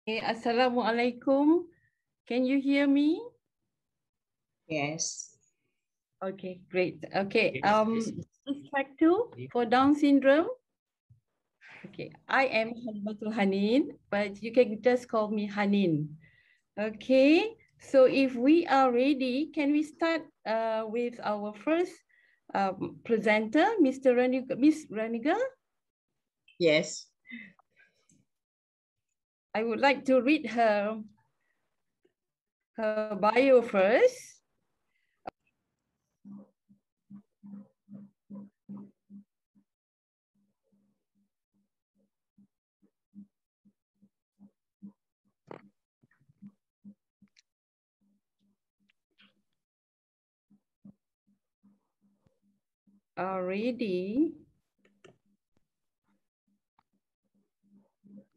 Assalamualaikum. Can you hear me? Yes. Okay, great. Okay, track 2 for Down syndrome. Okay, I am Halimatul Hanin, but you can just call me Hanin. Okay, so if we are ready, can we start with our first presenter, Mr. Renuga, Miss Renuga? Yes. I would like to read her bio first. Already.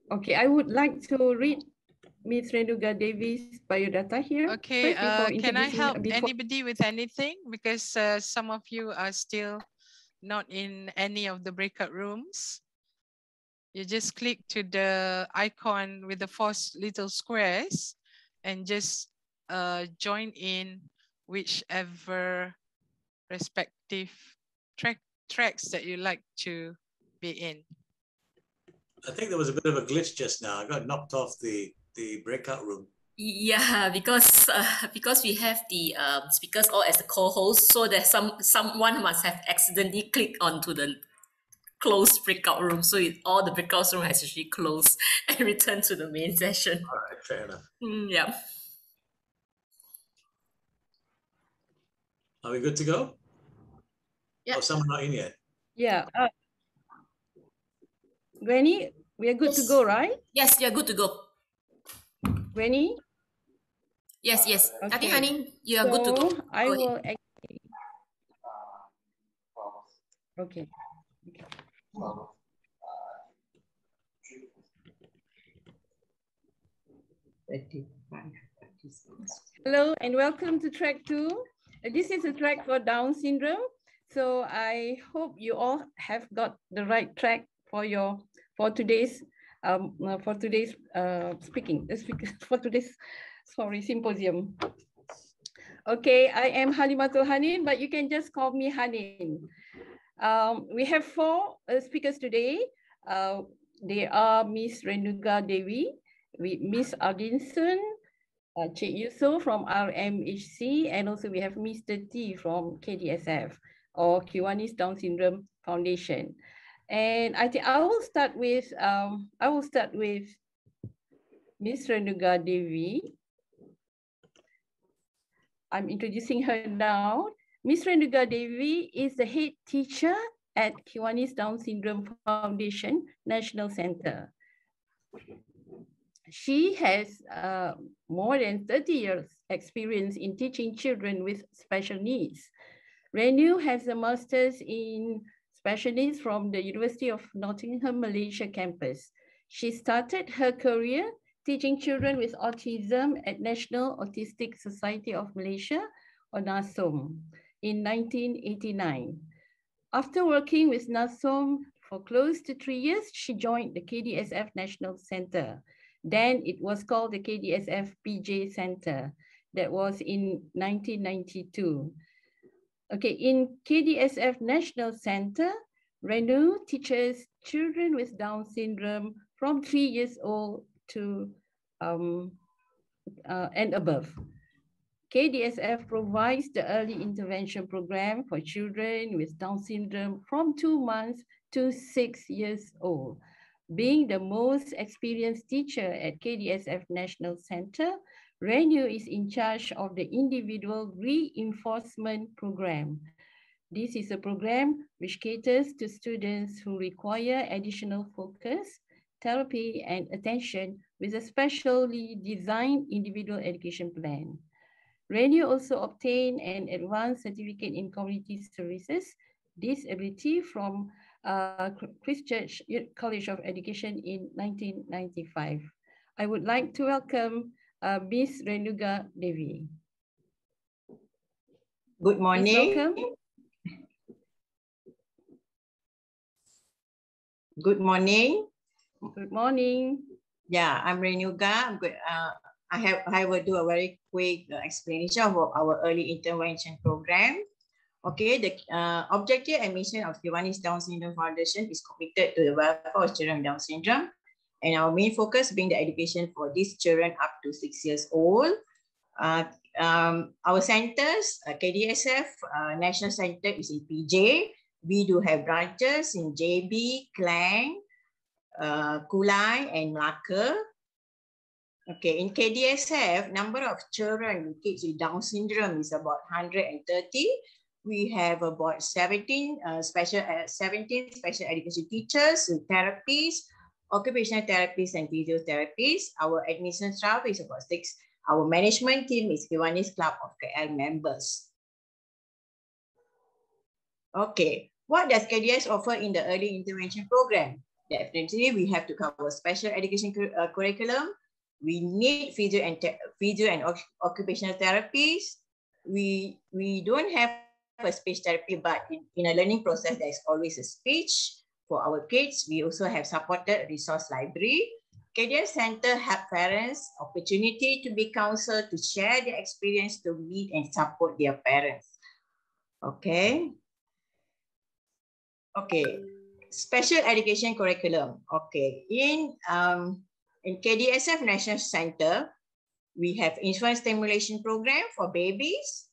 Okay, I would like to read Ms. Renuga Devi's biodata here. Okay, First, can I help anybody with anything? Because some of you are still not in any of the breakout rooms. You just click to the icon with the 4 little squares and just join in whichever respective tracks that you like to be in. I think there was a bit of a glitch just now. I got knocked off the breakout room. Yeah, because we have the speakers all as the co-host, so that someone must have accidentally clicked onto the closed breakout room. So all the breakout room has actually closed and returned to the main session. All right, fair enough. Yeah. Are we good to go? Yeah. Oh, someone not in yet. Yeah. Granny, we are good to go, right? Yes, you're good to go. Granny? Yes. Okay. I think, honey, you are good to go. I will. Okay. Hello and welcome to track 2. This is a track for Down syndrome. So I hope you all have got the right track for today's symposium. Okay, I am Halimatul Hanin, but you can just call me Hanin. We have 4 speakers today. They are Miss Renuga Devi, Miss Adolescence, Yusuf from RMHC, and also we have Mr. T from Kdsf or Kiwanis Down Syndrome Foundation. And I think I will start with Miss Renuga Devi. I'm introducing her now. Miss Renuga Devi is the head teacher at Kiwanis Down Syndrome Foundation National Center. She has more than 30 years experience in teaching children with special needs. Renu has a master's in special needs from the University of Nottingham, Malaysia campus. She started her career teaching children with autism at National Autistic Society of Malaysia, or NASOM, in 1989. After working with NASOM for close to 3 years, she joined the Kdsf National Center. Then it was called the Kdsf PJ Center. That was in 1992. Okay, in Kdsf National Center, Renu teaches children with Down syndrome from 3 years old to and above. Kdsf provides the early intervention program for children with Down syndrome from 2 months to 6 years old. Being the most experienced teacher at Kdsf National Center, Renu is in charge of the individual reinforcement program. This is a program which caters to students who require additional focus, therapy, and attention with a specially designed individual education plan. Renu also obtained an advanced certificate in community services, disability from Christchurch College of Education in 1995. I would like to welcome Miss Renuga Devi. Good morning. Welcome. Good morning. Good morning. Yeah, I'm Renuga. I will do a very quick explanation of our early intervention program. Okay, the objective and mission of Kiwanis Down Syndrome Foundation is committed to the welfare of children with Down syndrome, and our main focus being the education for these children up to 6 years old. Our centers, Kdsf National Center is in PJ. We do have branches in JB, Klang, Kulai, and Melaka. Okay, in Kdsf, number of children with kids with Down syndrome is about 130. We have about 17 special education teachers, therapists, occupational therapists, and physiotherapists. Our admission staff is about 6. Our management team is Kiwanis Club of KL members. Okay, what does KDS offer in the early intervention program? Definitely, we have to cover special education curriculum. We need physio and occupational therapies. We don't have a speech therapy, but in a learning process, there is always a speech for our kids. We also have supported resource library. Kdsf Center have parents opportunity to be counseled, to share their experience, to meet and support their parents. Okay. Okay. Special education curriculum. Okay. In Kdsf National Center, we have infant stimulation program for babies.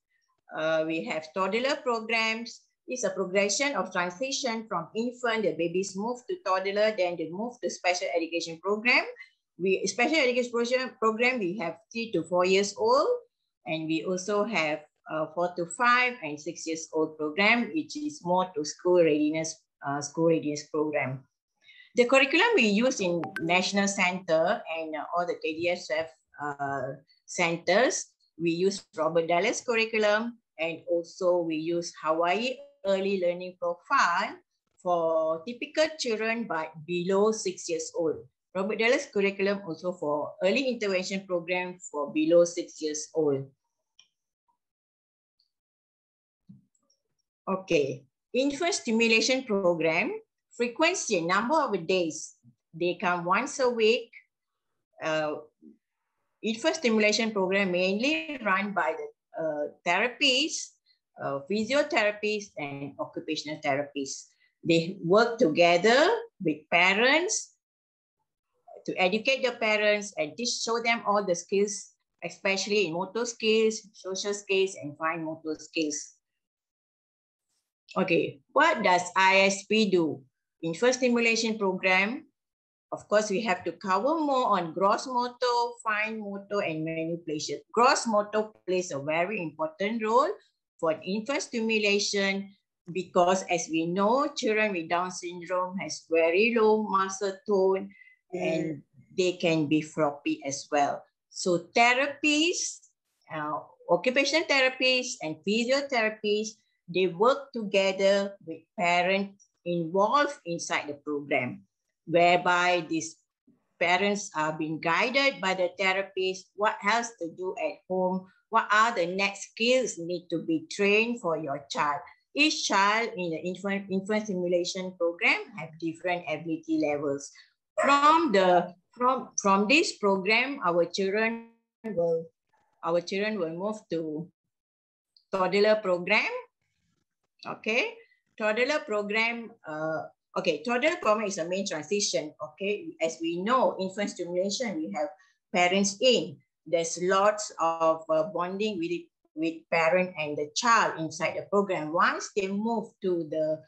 We have toddler programs. It's a progression of transition from infant, the babies move to toddler, then they move to special education program. Special education program, we have 3 to 4 years old, and we also have 4 to 5 and 6 years old program, which is more to school readiness program. The curriculum we use in National Center and all the KDSF centers, we use Robert Dallas curriculum, and also we use Hawaii Early Learning Profile for typical children but below 6 years old. Robert Dallas curriculum also for early intervention program for below 6 years old. Okay, infant stimulation program, frequency, number of days, they come once a week. Infant stimulation program mainly run by the therapists, physiotherapists, and occupational therapists. They work together with parents to educate the parents and show them all the skills, especially in motor skills, social skills, and fine motor skills. Okay, what does ISP do? Infant stimulation program, of course, we have to cover more on gross motor, fine motor, and manipulation. Gross motor plays a very important role for infant stimulation because, as we know, children with Down syndrome has very low muscle tone and they can be floppy as well. So therapies, occupational therapists and physiotherapists, they work together with parents involved inside the program, whereby these parents are being guided by the therapist, what else to do at home, what are the next skills need to be trained for your child. Each child in the infant stimulation program have different ability levels. From this program, our children will move to toddler program. Okay, toddler program. Toddler program is a main transition. Okay, as we know, infant stimulation, we have parents in. There's lots of bonding with parent and the child inside the program. Once they move to the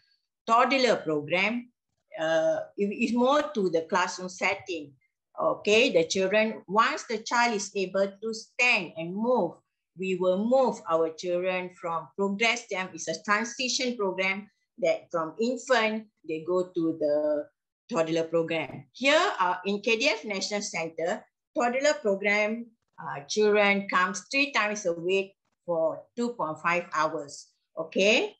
toddler program, it is more to the classroom setting. Okay, the children, once the child is able to stand and move, we will move our children from progress them. It's a transition program that from infant, they go to the toddler program. Here in KDF National Center, toddler program, children comes 3 times a week for 2.5 hours. Okay.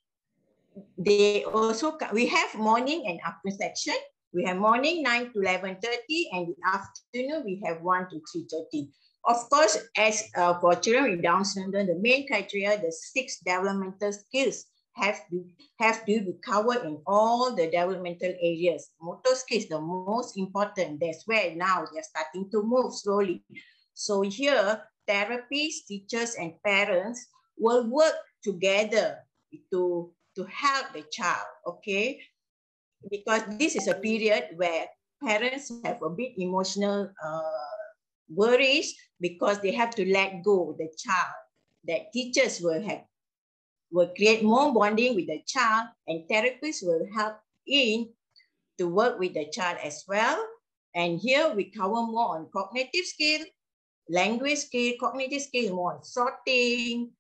They also, we have morning and afternoon section. We have morning 9 to 11:30 and the afternoon we have 1 to 3:30. Of course, as for children with Down syndrome, the main criteria, the 6 developmental skills have to be covered in all the developmental areas. Motor skills, the most important. That's where now they're starting to move slowly. So here, therapists, teachers, and parents will work together to help the child, okay? Because this is a period where parents have a bit emotional worries because they have to let go the child. That teachers will create more bonding with the child, and therapists will help in to work with the child as well. And here we cover more on cognitive skill, language skill, cognitive skill, more on sorting,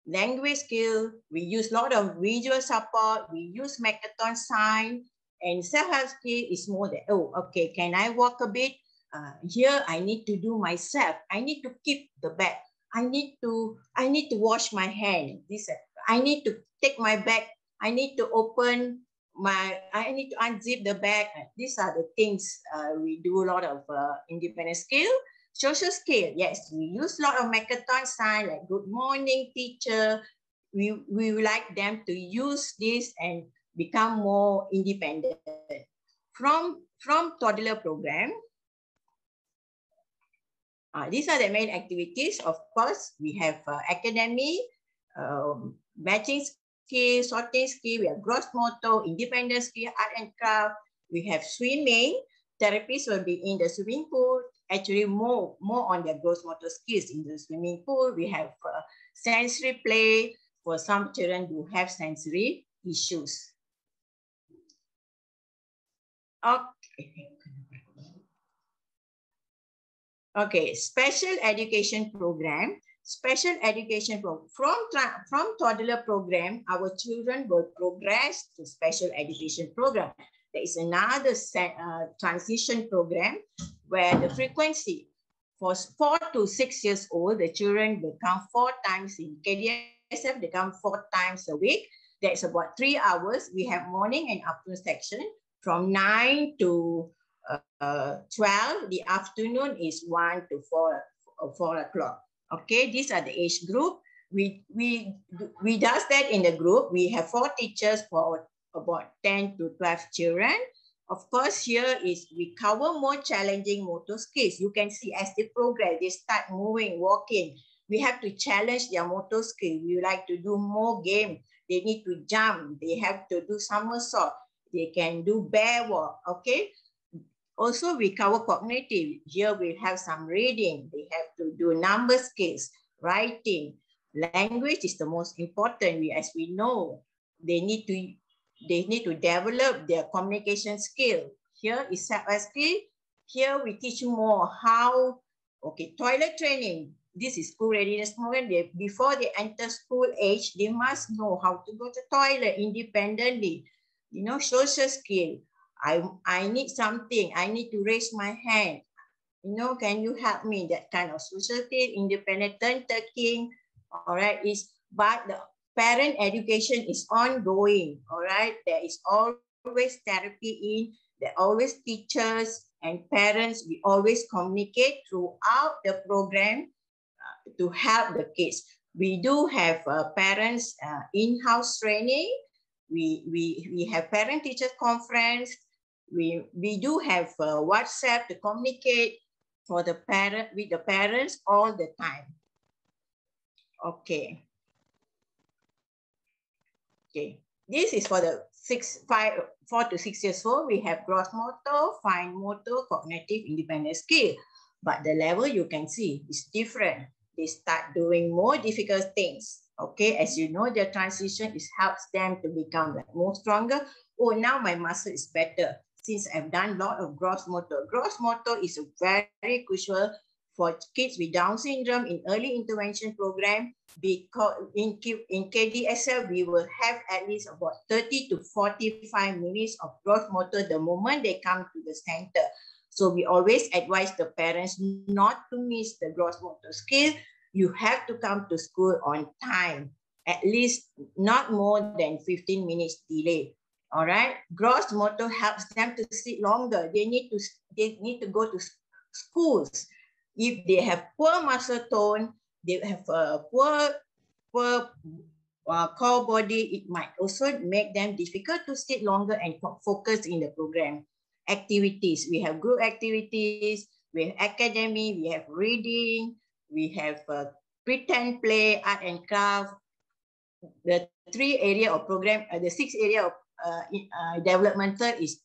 language skill. We use a lot of visual support. We use Makaton sign, and self-help skill is more that, oh, okay, can I walk a bit? Here I need to do myself. I need to keep the bag. I need to wash my hand. I need to take my bag. I need to I need to unzip the bag. These are the things we do a lot of independent skill. Social skill, yes, we use a lot of Makaton sign like good morning, teacher. We would like them to use this and become more independent. From toddler program, these are the main activities. Of course, we have academy, matching skill, sorting skill, we have gross motor, independent skill, art and craft. We have swimming. Therapists will be in the swimming pool, actually more on their gross motor skills in the swimming pool. We have sensory play for some children who have sensory issues. Okay, special education program. Special education program. From toddler program, our children will progress to special education program. There is another transition program where the frequency for 4 to 6 years old, the children will come 4 times in Kdsf, they come 4 times a week. That's about 3 hours. We have morning and afternoon section from 9 to 12. The afternoon is 1 to 4 o'clock. Okay, these are the age group. We does that in the group. We have 4 teachers for about 10 to 12 children. Of course, here is we cover more challenging motor skills. You can see as they progress, they start moving, walking. We have to challenge their motor skill. We like to do more game. They need to jump. They have to do somersault. They can do bear walk, okay? Also, we cover cognitive. Here we have some reading. They have to do number skills, writing. Language is the most important. As we know, they need to develop their communication skill. Here is self-help skill. Here we teach more how, okay, toilet training. This is school readiness program. Before they enter school age, they must know how to go to toilet independently. You know, social skill. I need something. I need to raise my hand. You know, can you help me? That kind of social skill, independent turn taking. All right, but the parent education is ongoing. All right, there is always therapy in. There are always teachers and parents. We always communicate throughout the program to help the kids. We do have parents in-house training. We have parent-teacher conference. We do have WhatsApp to communicate with the parents all the time. Okay. Okay. This is for the 4 to 6 years old. We have gross motor, fine motor, cognitive, independent skill. But the level you can see is different. They start doing more difficult things. Okay, as you know, their transition helps them to become more stronger. Oh, now my muscle is better since I've done a lot of gross motor. Gross motor is very crucial for kids with Down syndrome in early intervention program, because in Kdsf, we will have at least about 30 to 45 minutes of gross motor the moment they come to the center. So we always advise the parents not to miss the gross motor skill. You have to come to school on time, at least not more than 15 minutes delay. All right. Gross motor helps them to sit longer. They need to go to schools. If they have poor muscle tone, they have a poor core body, it might also make them difficult to sit longer and focus in the program. Activities, we have group activities, we have academy, we have reading, we have pretend play, art and craft. The 3 area of program, the 6 area of developmental is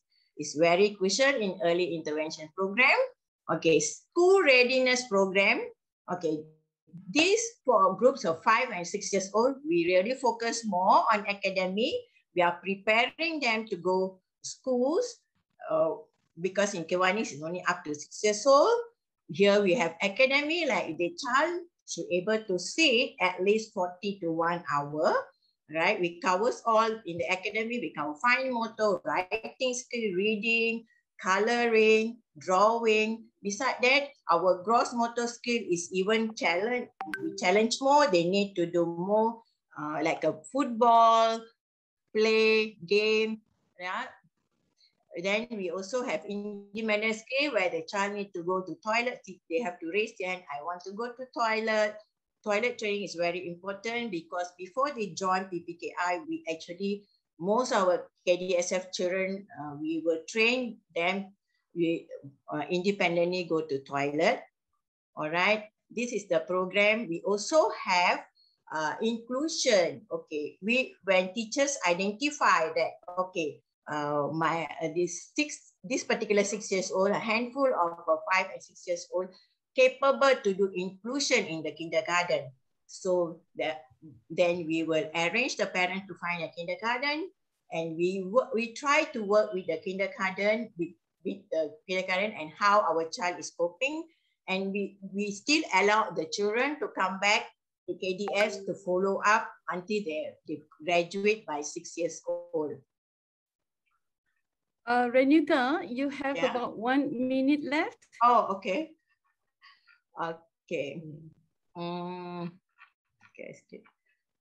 very crucial in early intervention program. Okay, school readiness program. Okay, these for groups of 5 and 6 years old, we really focus more on academy. We are preparing them to go schools because in Kiwanis is only up to 6 years old. Here we have academy, like the child should able to sit at least 40 to 1 hour, right? We covers all in the academy. We cover fine motor, writing skill, reading, coloring, drawing. Besides that, our gross motor skill is even challenge. We challenge more. They need to do more like a football, play, game. Yeah. Then we also have independent skill where the child need to go to toilet. They have to raise their hand. I want to go to toilet. Toilet training is very important because before they join PPKI, we actually, most of our Kdsf children, we will train them. We independently go to toilet. All right. This is the program. We also have inclusion. Okay. When teachers identify that, okay, this particular 6 years old, a handful of 5 and 6 years old, capable to do inclusion in the kindergarten. So then we will arrange the parent to find a kindergarten, and we try to work with the kindergarten, with the kindergarten and how our child is coping, and we still allow the children to come back to KDS to follow up until they graduate by 6 years old. Renuga, you have about 1 minute left. Oh, okay. Okay.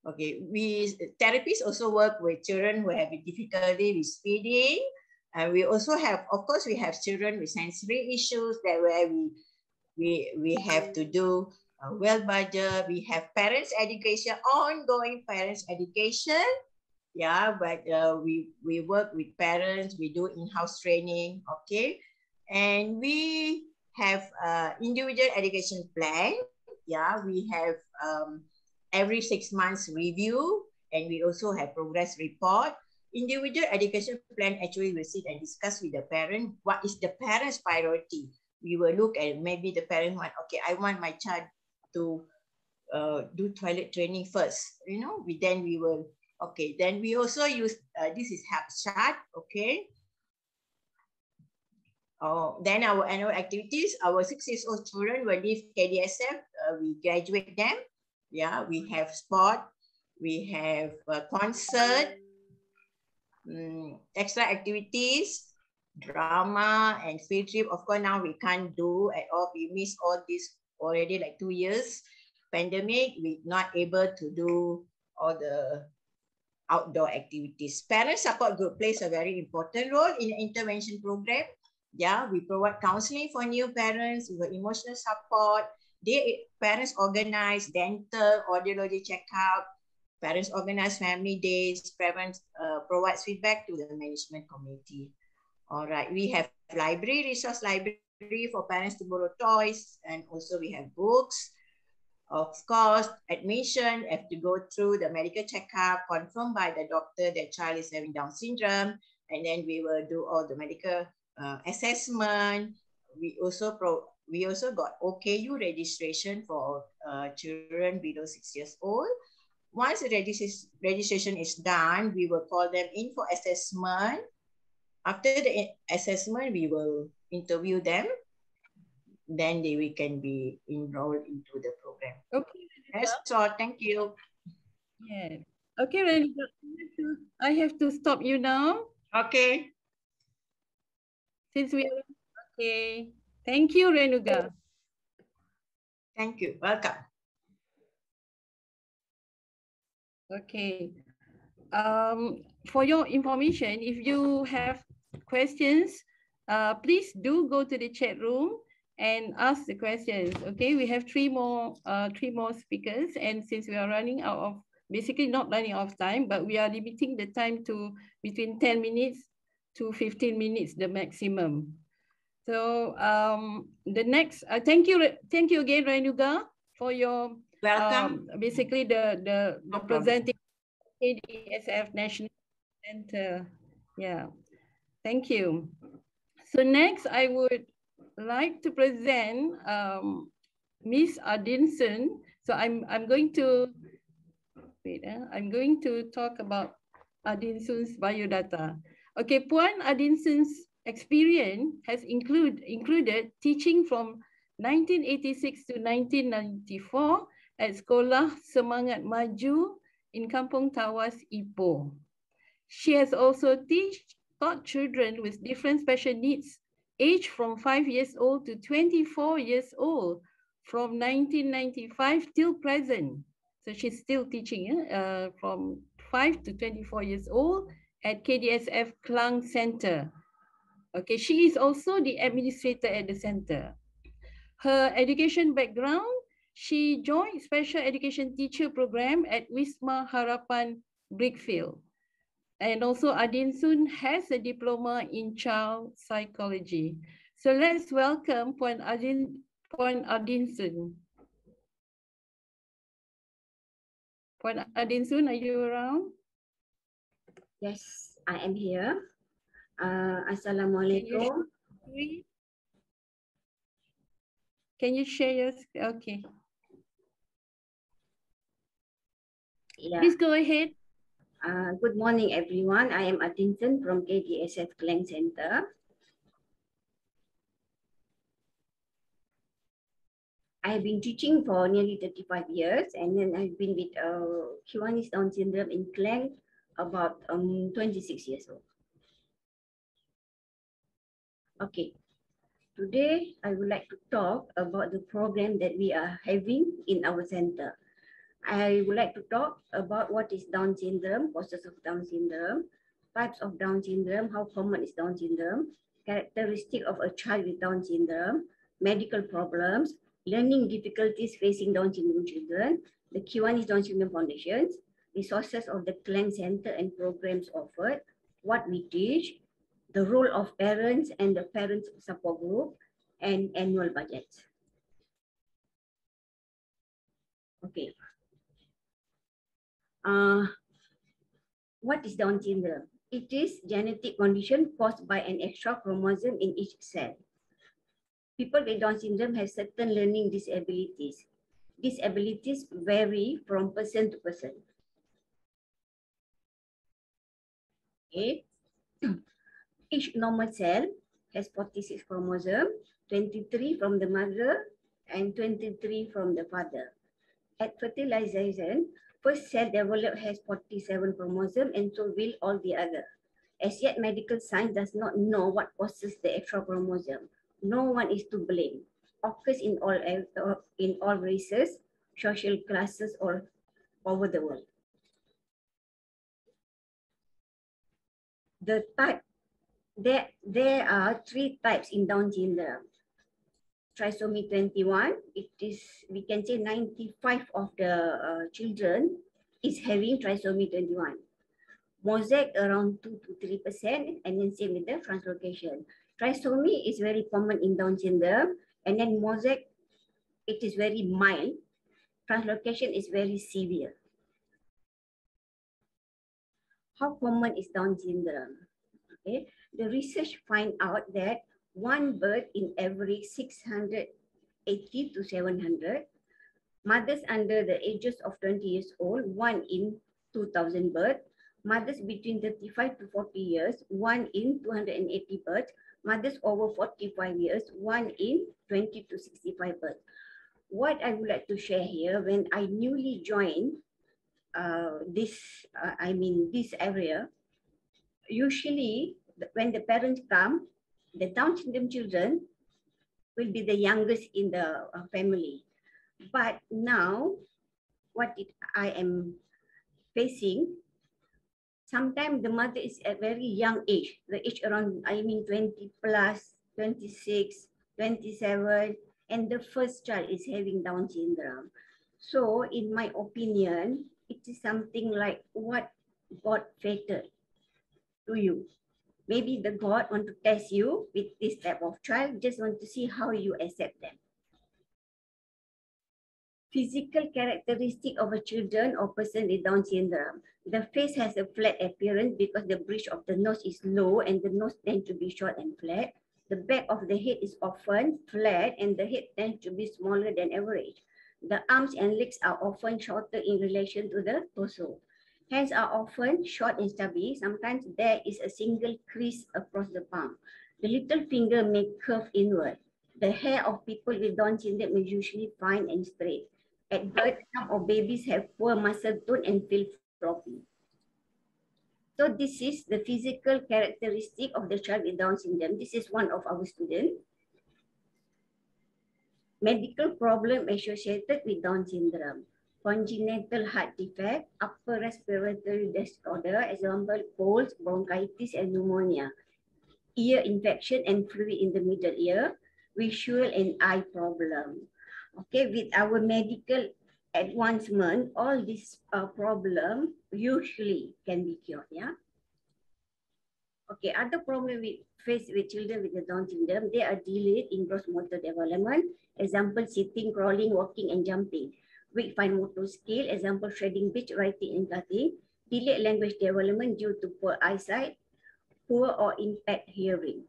Okay. We therapists also work with children who have difficulty with feeding, and we also have, of course, we have children with sensory issues that where we have to do well budget. We have parents education, ongoing parents education. Yeah, but we work with parents, we do in-house training, okay? And we have individual education plan. Yeah, we have every 6 months review, and we also have progress report. Individual education plan, actually we sit and discuss with the parent, what is the parent's priority? We will look at maybe the parent want, okay, I want my child to do toilet training first. You know, then we will. Okay, then we also use, this is help chart, okay. Then our annual activities, our 6 years old children will leave Kdsf, we graduate them. Yeah, we have sport, we have concert, extra activities, drama and field trip. Of course, now we can't do at all. We miss all this already like 2 years. Pandemic, we're not able to do all the outdoor activities. Parent support group plays a very important role in the intervention program. Yeah, we provide counseling for new parents with emotional support. Parents organize dental, audiology checkup. Parents organize family days. Parents provide feedback to the management committee. All right, we have library, resource library for parents to borrow toys, and also we have books. Of course, admission have to go through the medical checkup, confirmed by the doctor that child is having Down syndrome, and then we will do all the medical assessment. We also got OKU registration for children below 6 years old. Once the registration is done, we will call them in for assessment. After the assessment, we will interview them. Then we can be enrolled into the program. Okay. That's all. Thank you. Yeah. Okay, Renuga, I have to stop you now. Okay. Since we are okay. Thank you, Renuga. Thank you. Welcome. Okay. For your information, if you have questions, please do go to the chat room and ask the questions. Okay, we have three more speakers, and since we are running out of basically not running out of time, but we are limiting the time to between 10 minutes to 15 minutes, the maximum. So the next, thank you again, Renuga, for your Welcome. basically the presenting Kdsf National Center. Yeah, thank you. So next, I would like to present Miss Adinson. So I'm going to wait. I'm going to talk about Adinson's biodata. Okay, Puan Adinson's experience has included teaching from 1986 to 1994 at Sekolah Semangat Maju in Kampung Tawas, Ipoh. She has also taught children with different special needs aged from 5 years old to 24 years old from 1995 till present. So she's still teaching from 5 to 24 years old at Kdsf Klang Center. Okay, she is also the administrator at the center. Her education background, she joined special education teacher program at Wisma Harapan Brickfield. And also Adinson has a diploma in child psychology. So let's welcome Puan Adinson. Puan Adinson, are you around? Yes, I am here. Assalamualaikum. Can you share your, okay. Yeah. Please go ahead. Good morning, everyone. I am Adinson from Kdsf Klang Center. I have been teaching for nearly 35 years, and then I've been with Kiwanis Down syndrome in Klang about 26 years old. Okay, today I would like to talk about the program that we are having in our center. I would like to talk about what is Down syndrome, causes of Down syndrome, types of Down syndrome, how common is Down syndrome, characteristic of a child with Down syndrome, medical problems, learning difficulties facing Down syndrome children, the Kiwanis Down syndrome foundations, resources of the Klang Center and programs offered, what we teach, the role of parents and the parents support group, and annual budgets. Okay. What is Down syndrome? It is genetic condition caused by an extra chromosome in each cell. People with Down syndrome have certain learning disabilities. These abilities vary from person to person. Okay. Each normal cell has 46 chromosomes, 23 from the mother and 23 from the father. At fertilization, first cell developed has 47 chromosomes and so will all the other. As yet, medical science does not know what causes the extra chromosome. No one is to blame. Occurs in all races, social classes, or over the world. The type, there are 3 types in Down syndrome. Trisomy 21, it is, we can say 95 of the children is having trisomy 21. Mosaic around 2 to 3%, and then same with the translocation. Trisomy is very common in Down syndrome, and then mosaic, it is very mild. Translocation is very severe. How common is Down syndrome? Okay, the research find out that 1 birth in every 680 to 700. Mothers under the ages of 20 years old, 1 in 2,000 births. Mothers between 35 to 40 years, 1 in 280 births. Mothers over 45 years, 1 in 20 to 65 births. What I would like to share here, when I newly joined this area, usually when the parents come, the Down syndrome children will be the youngest in the family. But now, what I am facing, sometimes the mother is at very young age, the age around, 20 plus, 26, 27, and the first child is having Down syndrome. So in my opinion, it is something like what God fated to you. Maybe the God want to test you with this type of child, just want to see how you accept them. Physical characteristic of a children or person with Down syndrome. The face has a flat appearance because the bridge of the nose is low and the nose tends to be short and flat. The back of the head is often flat and the head tends to be smaller than average. The arms and legs are often shorter in relation to the torso. Hands are often short and stubby. Sometimes there is a single crease across the palm. The little finger may curve inward. The hair of people with Down syndrome is usually fine and straight. At birth, some of babies have poor muscle tone and feel floppy. So this is the physical characteristic of the child with Down syndrome. This is one of our students. Medical problem associated with Down syndrome. Congenital heart defect, upper respiratory disorder, example colds, bronchitis, and pneumonia. Ear infection and fluid in the middle ear. Visual and eye problem. Okay, with our medical advancement, all these problems usually can be cured, yeah? Okay, other problem we face with children with the Down syndrome, they are delayed in gross motor development. Example, sitting, crawling, walking, and jumping. Weak fine motor skill, example, shredding, pitch, writing, and cutting. Delayed language development due to poor eyesight, poor or impaired hearing.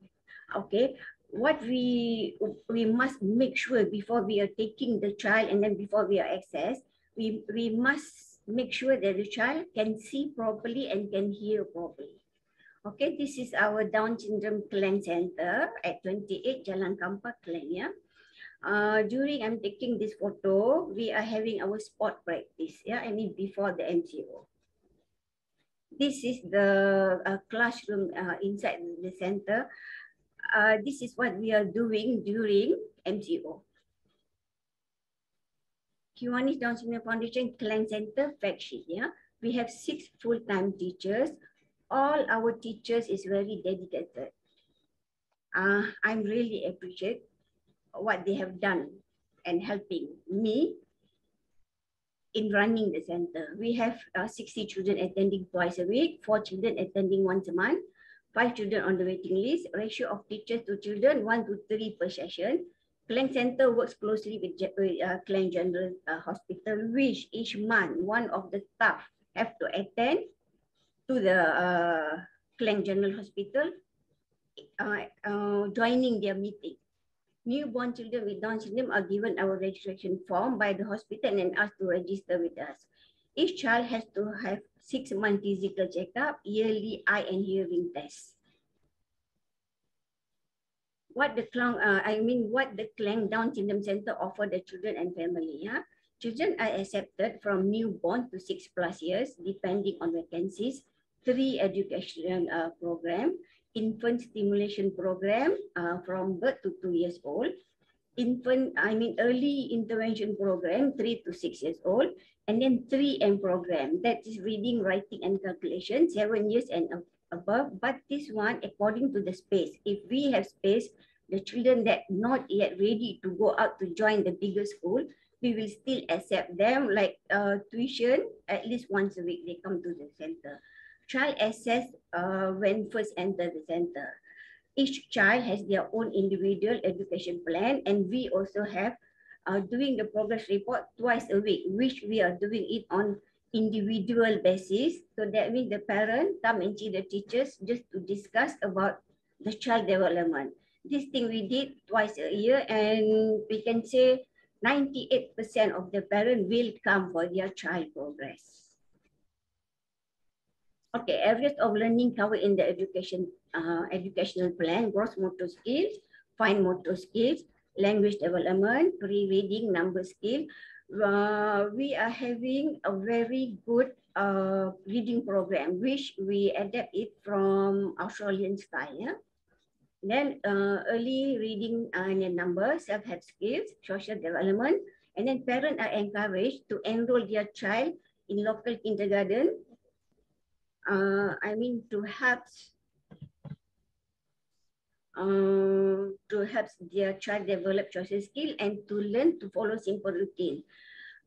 Okay, what we must make sure before we are taking the child and then before we are access, we must make sure that the child can see properly and can hear properly. Okay, this is our Down syndrome Clan Center at 28 Jalan Kampak Clan, yeah. During I'm taking this photo, we are having our sport practice, yeah, I mean before the MCO. This is the classroom inside the center. This is what we are doing during MCO. Kiwanis Down Syndrome Foundation Clan Center fact sheet, yeah. We have 6 full-time teachers. All our teachers is very dedicated. I'm really appreciate what they have done and helping me in running the center. We have 60 children attending twice a week, 4 children attending once a month, 5 children on the waiting list, ratio of teachers to children 1 to 3 per session. Clan Center works closely with Clan General Hospital, which each month one of the staff have to attend to the Clan General Hospital, joining their meeting. Newborn children with Down syndrome are given our registration form by the hospital and asked to register with us. Each child has to have 6-month physical checkup, yearly eye and hearing tests. What the Clan Down Syndrome Center offer the children and family. Yeah? Children are accepted from newborn to 6+ years, depending on vacancies. 3 education program. Infant stimulation program from birth to 2 years old. Early intervention program 3 to 6 years old. And then 3M program, that is reading, writing, and calculation, 7 years and above. But this one, according to the space, if we have space, the children that not yet ready to go out to join the bigger school, we will still accept them like tuition at least once a week. They come to the center. Child access when first enter the center. Each child has their own individual education plan, and we also have doing the progress report twice a week, which we are doing it on individual basis. So that means the parent come and see the teachers just to discuss about the child development. This thing we did twice a year, and we can say 98% of the parent will come for their child progress. Okay, areas of learning covered in the educational plan: gross motor skills, fine motor skills, language development, pre-reading, number skill. We are having a very good reading program, which we adapt it from Australian style. Yeah? Then early reading and number, self-help skills, social development, and then parents are encouraged to enroll their child in local kindergarten. To help their child develop social skill and to learn to follow simple routine.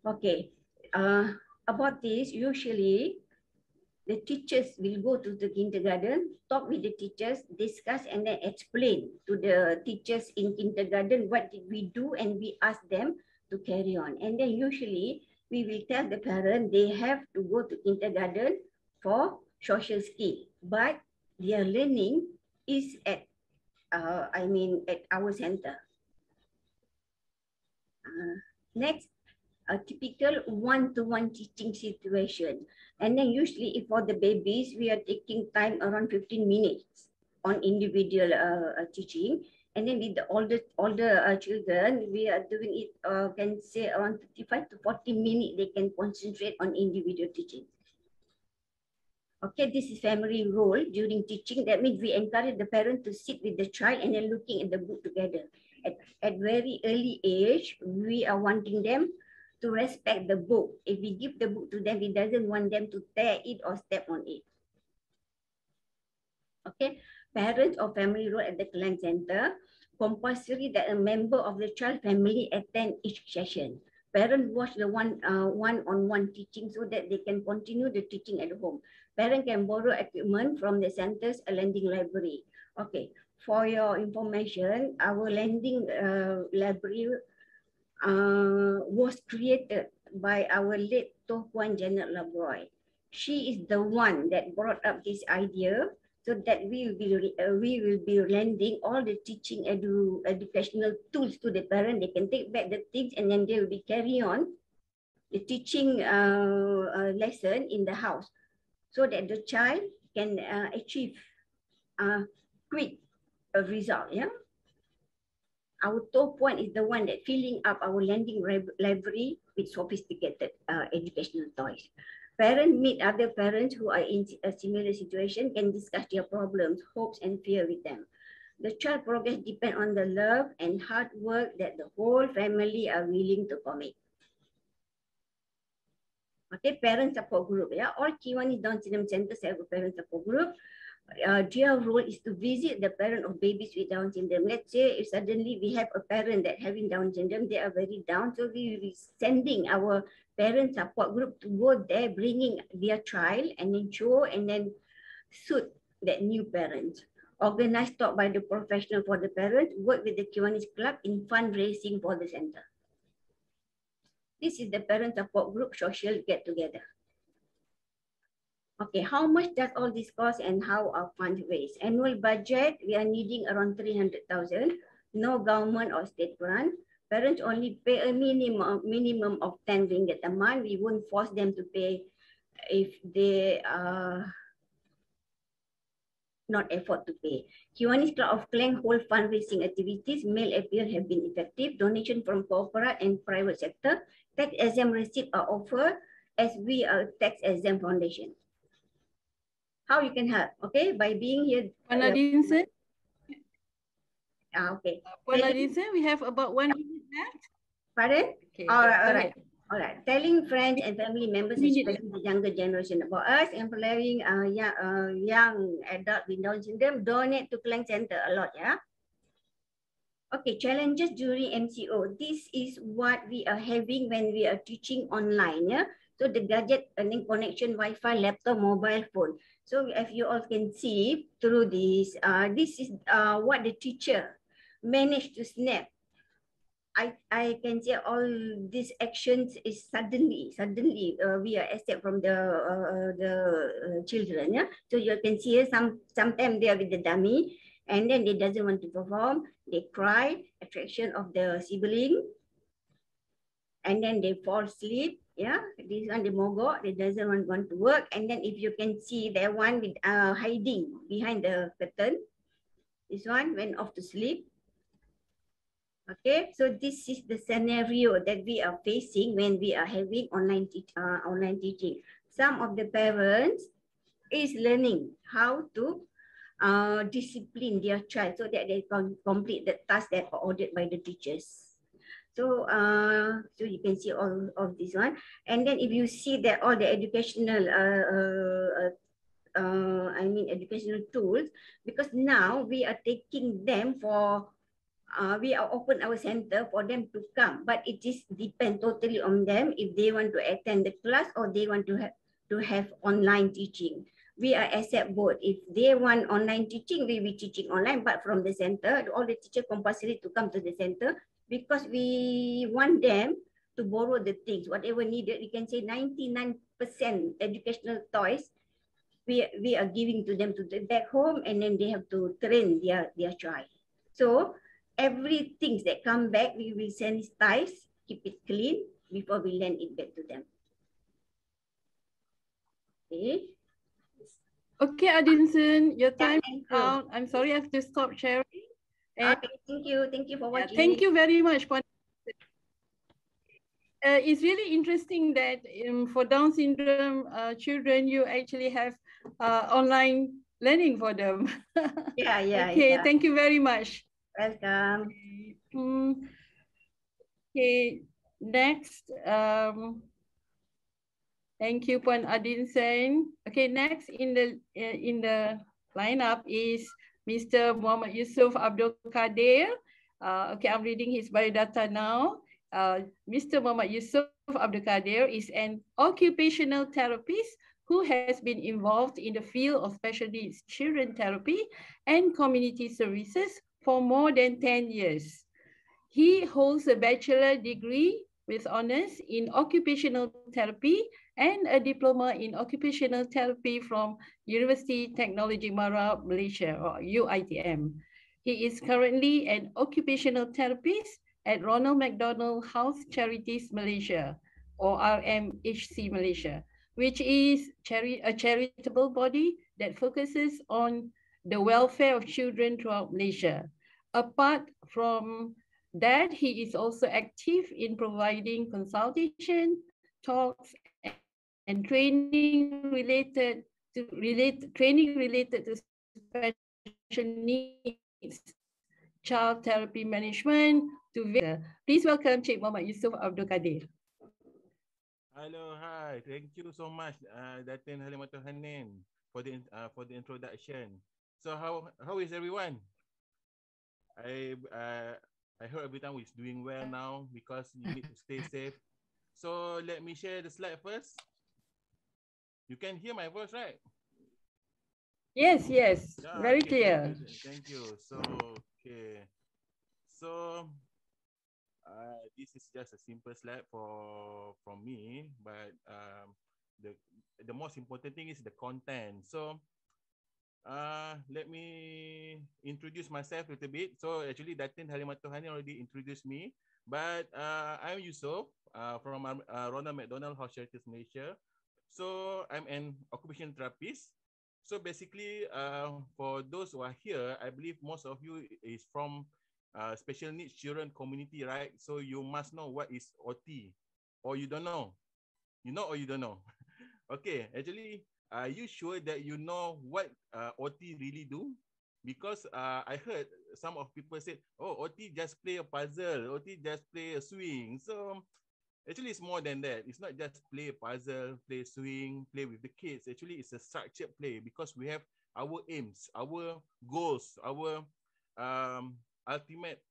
Okay, about this, usually the teachers will go to the kindergarten, talk with the teachers, discuss, and then explain to the teachers in kindergarten what did we do, and we ask them to carry on. And then usually we will tell the parent they have to go to kindergarten for social skill, but their learning is at at our center. Next, a typical one-to-one teaching situation. And then usually if for the babies, we are taking time around 15 minutes on individual teaching. And then with the older children, we are doing it, can say around 35 to 40 minutes, they can concentrate on individual teaching. Okay, this is family role during teaching. That means we encourage the parent to sit with the child and then looking at the book together. At very early age, we are wanting them to respect the book. If we give the book to them, we doesn't want them to tear it or step on it. Okay, parents or family role at the client center, compulsory that a member of the child family attend each session. Parents watch the one-on-one teaching so that they can continue the teaching at home. Parents can borrow equipment from the center's lending library. Okay, for your information, our lending library was created by our late Toh Puan Janet Labroy. She is the one that brought up this idea so that we will be lending all the teaching educational tools to the parent. They can take back the things and then they will be carry on the teaching lesson in the house so that the child can achieve quick result. Yeah. Our top one is the one that filling up our lending library with sophisticated educational toys. Parents meet other parents who are in a similar situation, can discuss their problems, hopes, and fear with them. The child progress depends on the love and hard work that the whole family are willing to commit. Okay, parent support group. Yeah, all Kiwanis Down Syndrome Centers have a parent support group. Their role is to visit the parent of babies with Down syndrome. Let's say if suddenly we have a parent that having Down syndrome, they are very down, so we will be sending our parent support group to go there, bringing their child and then show and then suit that new parent. Organized, taught by the professional for the parents, work with the Kiwanis Club in fundraising for the center. This is the parent support group social get together. Okay, how much does all this cost and how are funds raised? Annual budget, we are needing around 300,000. No government or state grant. Parents only pay a minimum of 10 ringgit a month. We won't force them to pay if they not afford to pay. Kiwanis Club of Klang hold fundraising activities. Mail appeal have been effective. Donation from corporate and private sector. Tax exempt receipt are offered as we are tax exempt foundation. How you can help? Okay, by being here. Adolescence. Okay. Adolescence, we have about 1 minute left. Pardon? Okay. All right. All right. Telling friends and family members, especially the younger generation, about us, empowering young adult with Down syndrome, donate to Klang Center a lot. Yeah. Okay. Challenges during MCO. This is what we are having when we are teaching online. Yeah. So the gadget and connection, Wi-Fi, laptop, mobile phone. So if you all can see through this, this is what the teacher managed to snap. I can say all these actions is suddenly we are accept from the children. Yeah. So you can see sometimes they are with the dummy and then they doesn't want to perform. They cry, attraction of the sibling, and then they fall asleep. Yeah, this one the mogok, they doesn't want to work. And then if you can see that one with hiding behind the curtain, this one went off to sleep. Okay, so this is the scenario that we are facing when we are having online teaching. Some of the parents is learning how to discipline their child so that they can complete the task that are ordered by the teachers. So, so you can see all of this one. And then if you see that all the educational, educational tools, because now we are taking them for we are open our center for them to come, but it is depend totally on them if they want to attend the class or they want to have online teaching. We are accept both. If they want online teaching, we will teaching online, but from the center, all the teacher compulsory to come to the center because we want them to borrow the things, whatever needed. We can say 99% educational toys we are giving to them to the back home, and then they have to train their child. So everything that come back, we will sanitize, keep it clean before we lend it back to them. Okay. Okay, Adinson, your time Thank is you. out. I'm sorry I have to stop sharing. And Okay, thank you. Thank you for watching. thank you very much for it's really interesting that for Down syndrome children, you actually have online learning for them. Yeah, yeah, Okay, yeah. thank you very much. Welcome. Okay, next. Thank you, Puan Adinson. Okay, next in the lineup is Mr. Mohammed Yusuf Abdul Khadir. Okay, I'm reading his biodata now. Mr. Mohammed Yusuf Abdul Khadir is an occupational therapist who has been involved in the field of special needs children therapy and community services for more than 10 years. He holds a bachelor degree with honors in occupational therapy and a diploma in occupational therapy from University Technology Mara, Malaysia, or UITM. He is currently an occupational therapist at Ronald McDonald House Charities Malaysia, or RMHC Malaysia, which is a charitable body that focuses on the welfare of children throughout Malaysia. Apart from that, he is also active in providing consultation, talks, and training related to special needs, child therapy management. Please welcome Cik Mohammed Yusuf Abdul Khadir. Hello, hi. Thank you so much, Datin Halimatul Hanin, for the introduction. So how is everyone? I heard everyone is doing well now because you need to stay safe. So let me share the slide first. You can hear my voice, right? Yes, yes, yeah, very okay, clear. Thank you. So, okay. So, this is just a simple slide from me, but the most important thing is the content. So, let me introduce myself a little bit. So actually, Datin Halimatul Hanin already introduced me, but I'm Yusuf from Ronald McDonald House Charities Malaysia. So I'm an occupational therapist. So basically, for those who are here, I believe most of you is from special needs children community, right? So you must know what is OT, or you don't know. You know or you don't know? Okay, actually, are you sure that you know what OT really do? Because I heard some of people say, oh, OT just play a puzzle, OT just play a swing. So actually, it's more than that. It's not just play a puzzle, play swing, play with the kids. Actually, it's a structured play because we have our aims, our goals, our ultimate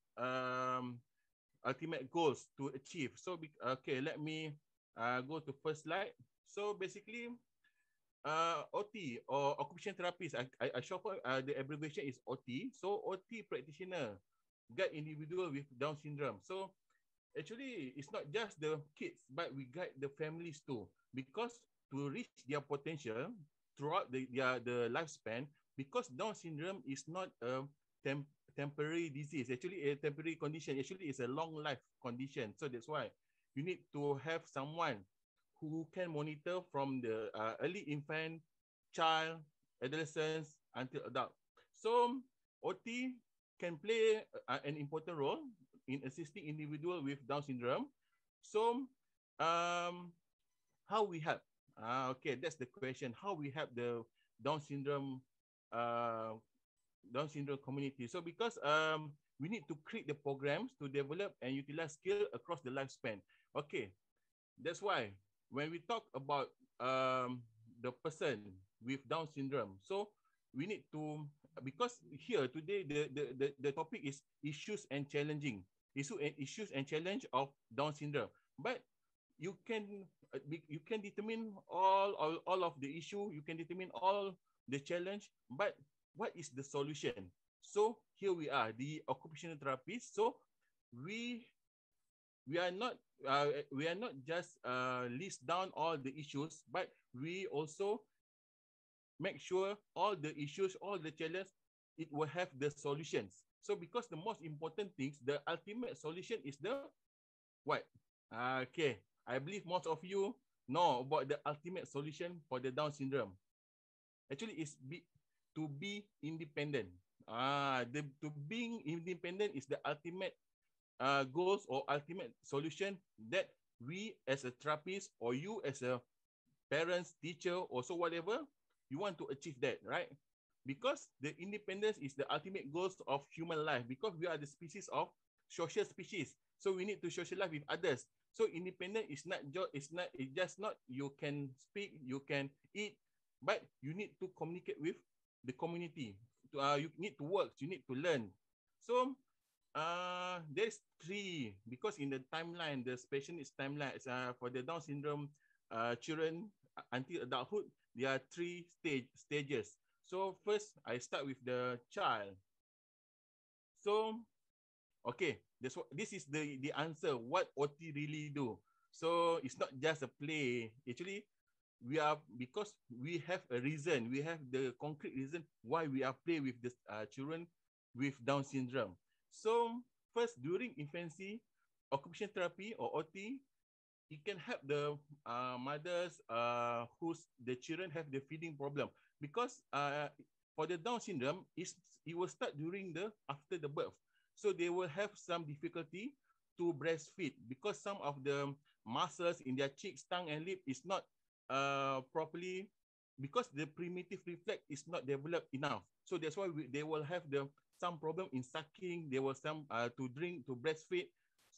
goals to achieve. So, okay, let me go to first slide. So basically, OT or occupational therapist, I show the abbreviation is OT. So OT practitioner guide individual with Down syndrome. So actually, it's not just the kids, but we guide the families too, because to reach their potential throughout the lifespan, because Down syndrome is not a temporary disease, actually a temporary condition, actually it's a long life condition. So that's why you need to have someone who can monitor from the early infant, child, adolescence, until adult. So OT can play an important role in assisting individual with Down syndrome. So how we help? Okay, that's the question. How we help the Down syndrome community? So because we need to create the programs to develop and utilize skill across the lifespan. Okay, that's why when we talk about the person with Down syndrome, so we need to because here today the topic is issues and issues and challenge of Down syndrome. But you can determine all of the issue, you can determine all the challenge, but what is the solution? So here we are, the occupational therapist. So we are not just list down all the issues, but we also make sure all the issues, all the challenges, it will have the solutions. So because the most important things, the ultimate solution is the what? Okay, I believe most of you know about the ultimate solution for the Down syndrome. Actually, it's to be independent. To being independent is the ultimate goals or ultimate solution that we as a therapist or you as a parents, teacher, or so whatever, you want to achieve that, right? Because the independence is the ultimate goals of human life, because we are the species of social species. So we need to socialize with others. So independent is it's just not you can speak, you can eat, but you need to communicate with the community. You need to work, you need to learn. So there's three, because in the timeline, the special needs timeline for the Down syndrome children until adulthood, there are three stages. So first, I start with the child. So, okay, this is the answer. What OT really do? So it's not just a play. Actually, because we have a reason. We have the concrete reason why we are play with the children with Down syndrome. So first, during infancy, occupational therapy or OT, it can help the mothers whose the children have the feeding problem, because for the Down syndrome, it will start after the birth. So they will have some difficulty to breastfeed because some of the muscles in their cheeks, tongue, and lip is not properly, because the primitive reflex is not developed enough. So that's why they will have some problem in sucking. They will some to breastfeed.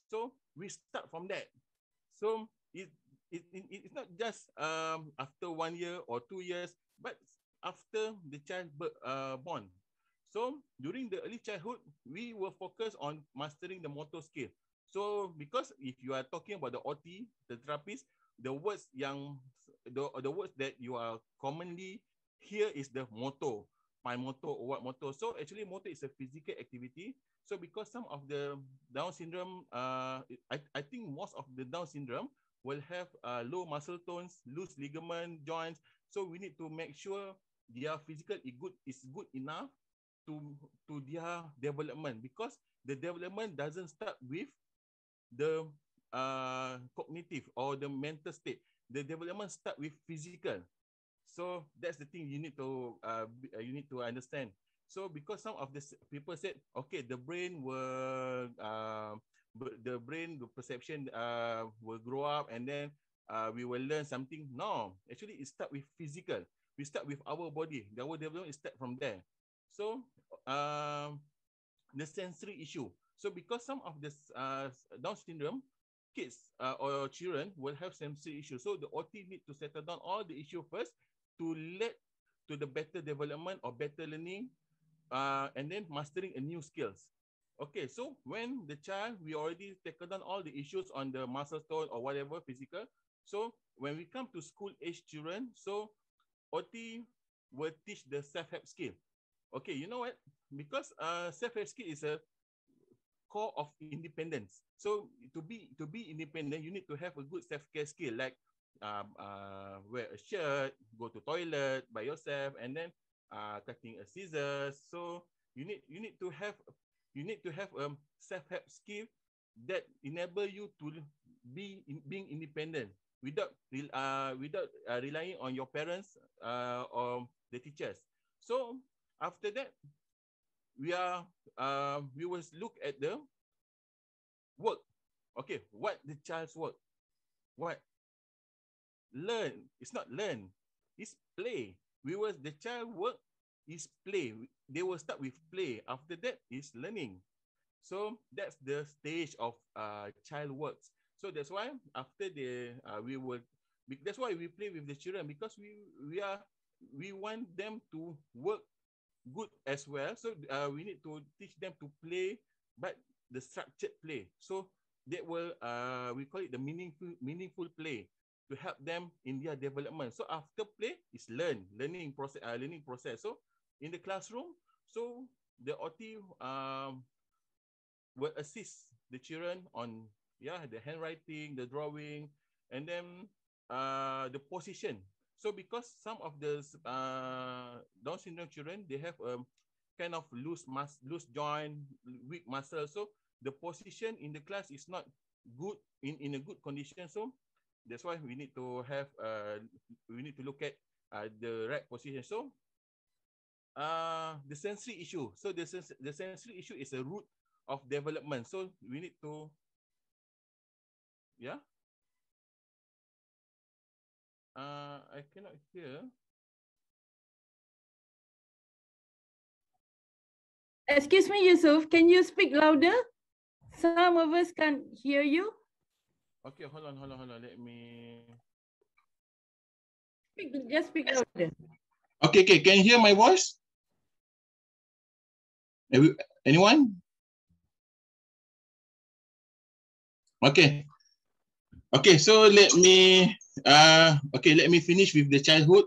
So we start from that. So it's not just after 1 year or 2 years, but after the child born. So during the early childhood, we will focus on mastering the motor skill. So because if you are talking about the OT, the therapist, the words that you are commonly hear is the motor, my motor or what motor. So actually motor is a physical activity. So because some of the Down syndrome, I think most of the Down syndrome will have low muscle tones, loose ligament, joints. So we need to make sure their physical is good enough to their development, because the development doesn't start with the cognitive or the mental state. The development start with physical. So that's the thing you need to understand. So because some of the people said, okay, the brain the perception will grow up, and then we will learn something. No, actually it start with physical. We start with our body. Our development is start from there. So the sensory issue. So because some of the Down syndrome kids or children will have sensory issues, so the OT need to settle down all the issue first to lead to the better development or better learning, and then mastering a new skills. Okay, so when the child, we already taken down all the issues on the muscle tone or whatever physical. So when we come to school age children, so OT will teach the self-help skill. Okay, you know what? Because self-help skill is a core of independence. So to be independent, you need to have a good self-care skill, like wear a shirt, go to toilet by yourself, and then cutting a scissors. So you need to have self-help skill that enable you to being independent without relying on your parents or the teachers. So after that, we will look at the work. Okay, what the child's work? What? Learn. It's not learn. It's play. The child work is play. They will start with play. After that is learning. So that's the stage of child works. So that's why after that's why we play with the children, because we want them to work good as well. So we need to teach them to play, but the structured play. So that will we call it the meaningful play to help them in their development. So after play is learning process. So in the classroom, so the OT will assist the children on the handwriting, the drawing, and then the position. So because some of the Down syndrome children, they have kind of loose joint, weak muscle. So the position in the class is not good in a good condition. So that's why we need to have we need to look at the right position. So the sensory issue. So the sensory issue is a root of development. So we need to I cannot hear. Excuse me, Yusuf, can you speak louder? Some of us can't hear you. Okay, hold on. Let me... Just speak louder. Okay, can you hear my voice? Anyone? Okay, so let me finish with the childhood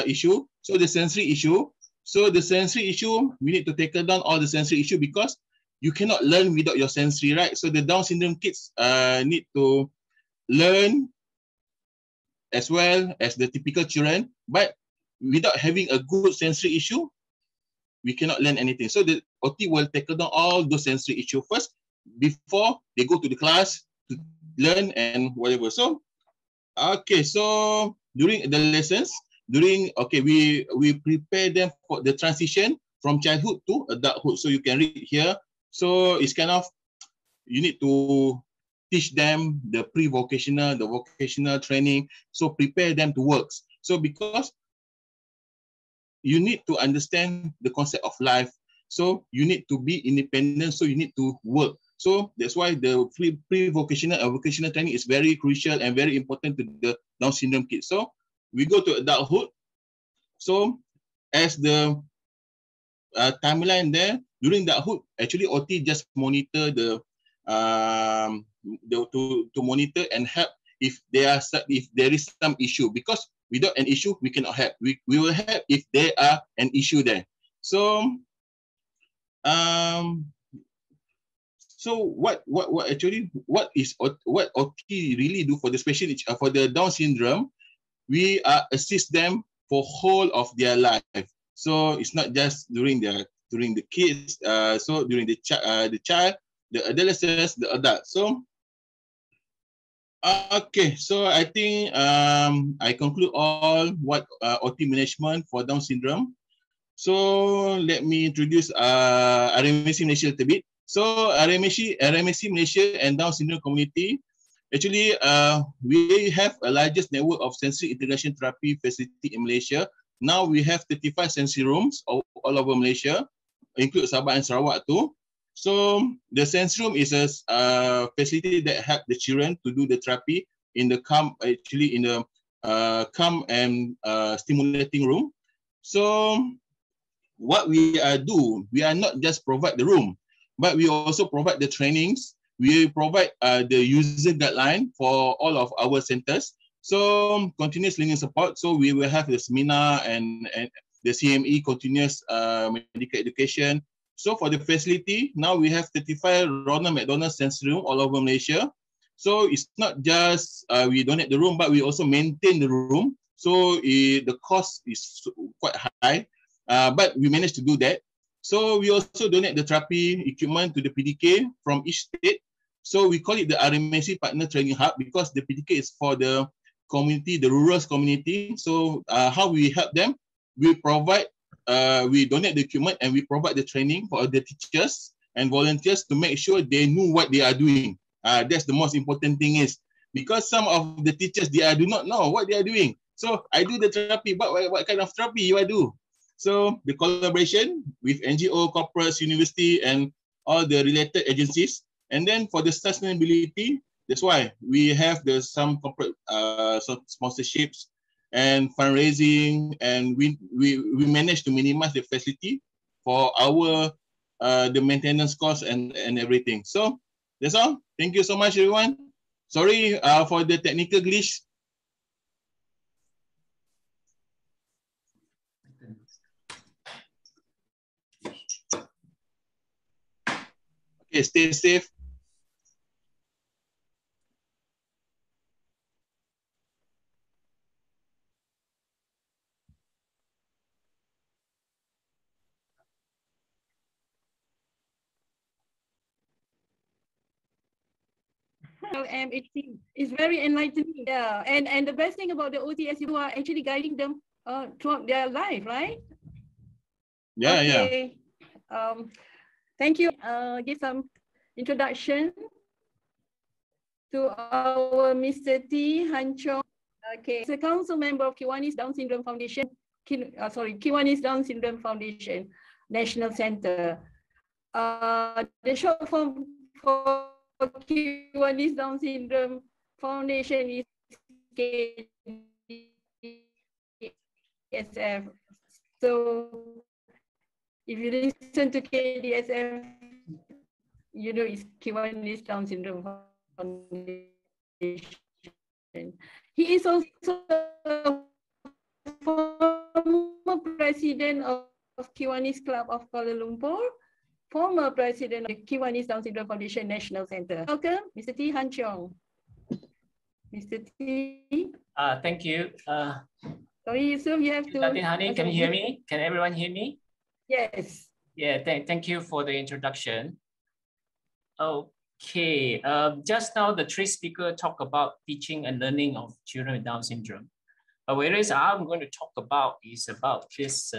issue. So the sensory issue. So the sensory issue, we need to tackle down all the sensory issue because you cannot learn without your sensory, right? So the Down syndrome kids need to learn as well as the typical children, but without having a good sensory issue, we cannot learn anything. So the OT will tackle down all those sensory issues first before they go to the class to learn and whatever. So, okay, so during the lessons, we prepare them for the transition from childhood to adulthood. So you can read here. So it's kind of, you need to teach them the pre-vocational, the vocational training. So prepare them to work. So because you need to understand the concept of life. So you need to be independent. So you need to work. So that's why the pre-vocational and vocational training is very crucial and very important to the Down syndrome kids. So we go to adulthood. So as the timeline there, during adulthood, actually OT just monitor to monitor and help if there is some issue, because without an issue we cannot help. We will help if there are an issue there. So so what OT really do for the special for the Down syndrome? We assist them for whole of their life. So it's not just during the kids. So during the child, the adolescents, the adult. So okay. So I think I conclude all what OT management for Down syndrome. So let me introduce RMC Malaysia a little bit. So RMC Malaysia and Down syndrome community. Actually, we have a largest network of sensory integration therapy facility in Malaysia. Now we have 35 sensory rooms all over Malaysia, include Sabah and Sarawak too. So the sensory room is a facility that help the children to do the therapy in the calm and stimulating room. So what we do, we are not just provide the room, but we also provide the trainings. We provide the user guideline for all of our centers. So continuous learning support. So we will have the seminar and the CME, continuous medical education. So for the facility, now we have 35 Ronald McDonald sensory room all over Malaysia. So it's not just we donate the room, but we also maintain the room. So the cost is quite high, but we managed to do that. So we also donate the therapy equipment to the PDK from each state. So we call it the RMC Partner Training Hub because the PDK is for the community, the rural community. So how we help them? We provide, we donate the equipment and we provide the training for the teachers and volunteers to make sure they know what they are doing. That's the most important thing is because some of the teachers, they do not know what they are doing. So I do the therapy, but what kind of therapy you do? So the collaboration with NGO, corporates, university, and all the related agencies. And then for the sustainability, that's why we have some corporate sponsorships and fundraising, and we manage to minimize the facility for our the maintenance cost and everything. So that's all. Thank you so much, everyone. Sorry for the technical glitch. Okay, stay safe. And it's very enlightening. Yeah, and the best thing about the OTS, you are actually guiding them throughout their life, right? Yeah, okay. Yeah. Thank you. Give some introduction to our Mr. T. Hanchong. Okay, he's a council member of Kiwanis Down Syndrome Foundation. Kiwanis Down Syndrome Foundation National Center. The short form for Kiwanis Down Syndrome Foundation is Kdsf. So if you listen to Kdsf, you know it's Kiwanis Down Syndrome Foundation. He is also a former president of Kiwanis Club of Kuala Lumpur, former president of the Kiwanis Down Syndrome Foundation National Center. Welcome, Mr. T. Hanchong. Mr. T. Thank you. Sorry, Yusuf, you have to. Honey, can you hear me? Can everyone hear me? Yes. Yeah, thank you for the introduction. Okay, just now the three speakers talk about teaching and learning of children with Down syndrome. Whereas I'm going to talk about is about this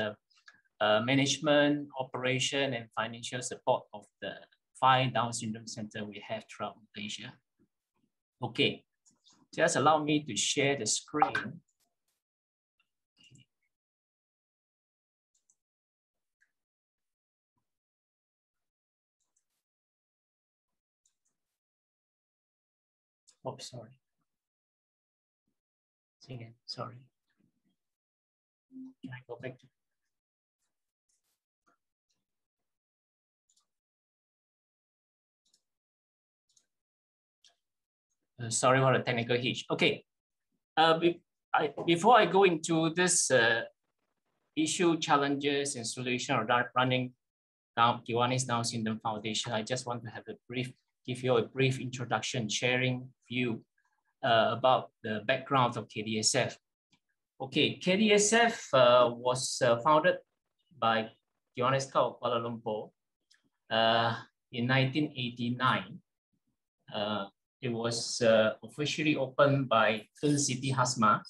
management, operation, and financial support of the 5 Down syndrome centers we have throughout Malaysia. Okay, just allow me to share the screen. Oh, sorry. Again, sorry. Can I go back to? Sorry for the technical hitch. Okay. Before I go into this issue, challenges, and solution of running Kiwanis Down Syndrome Foundation, I just want to have give you a brief introduction, sharing view about the background of Kdsf. Okay, Kdsf was founded by Kiwanis Club of Kuala Lumpur in 1989. It was officially opened by Tun Siti Hasma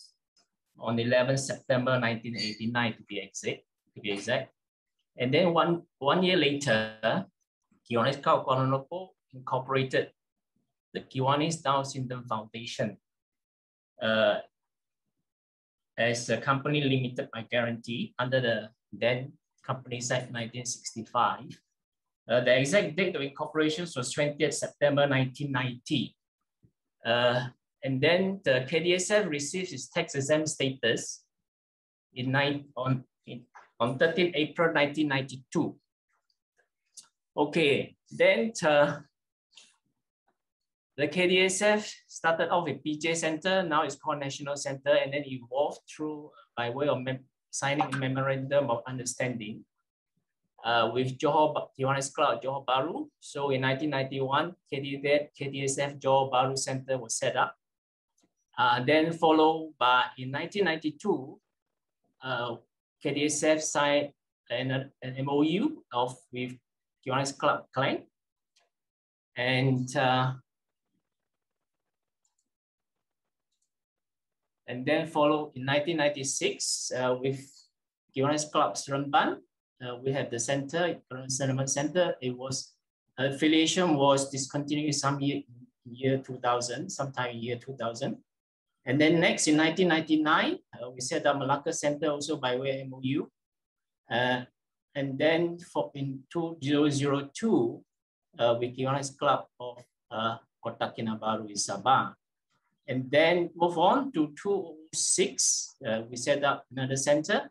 on 11 September 1989 to be exact. And then one year later, Kiwanis Club of Kuala Lumpur incorporated the Kiwanis Down Syndrome Foundation as a company limited by guarantee under the then Companies Act 1965. The exact date of incorporation was 20th September 1990. And then the Kdsf received its tax-exempt status on 13 April 1992. Okay, then the Kdsf started off with PJ Center, now it's called National Center, and then evolved through by way of signing a memorandum of understanding with Kiwanis Club Johor Bahru. So in 1991, Kdsf Johor Bahru Center was set up. Then followed by, in 1992, Kdsf signed an MOU with Kiwanis Club Klang. And then followed in 1996 with Kiwanis Club Seremban. We have the center, Seremban Center. It was affiliation was discontinued sometime in year 2000. And then next in 1999, we set up Malacca Center also by way of MOU. And then in 2002, with Kiwanis Club of Kota Kinabalu in Sabah. And then move on to 2006, we set up another center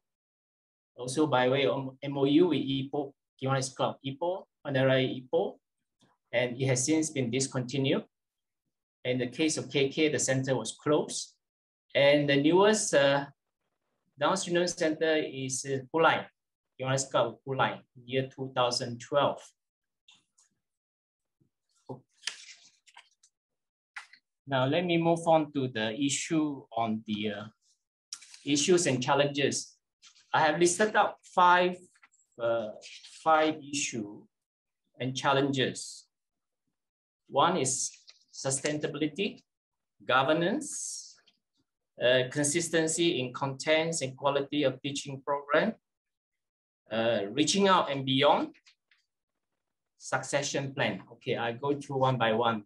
Also by way of MOU with Ipoh, Kiwanis Club Ipoh, Honorary Ipoh, and it has since been discontinued. In the case of KK, the center was closed. And the newest Down Syndrome Center is Pulai, Kiwanis Club Pulai, year 2012. Now let me move on to the issue on the issues and challenges. I have listed out five issues and challenges. One is sustainability, governance, consistency in contents and quality of teaching program, reaching out and beyond, succession plan. Okay, I go through one by one.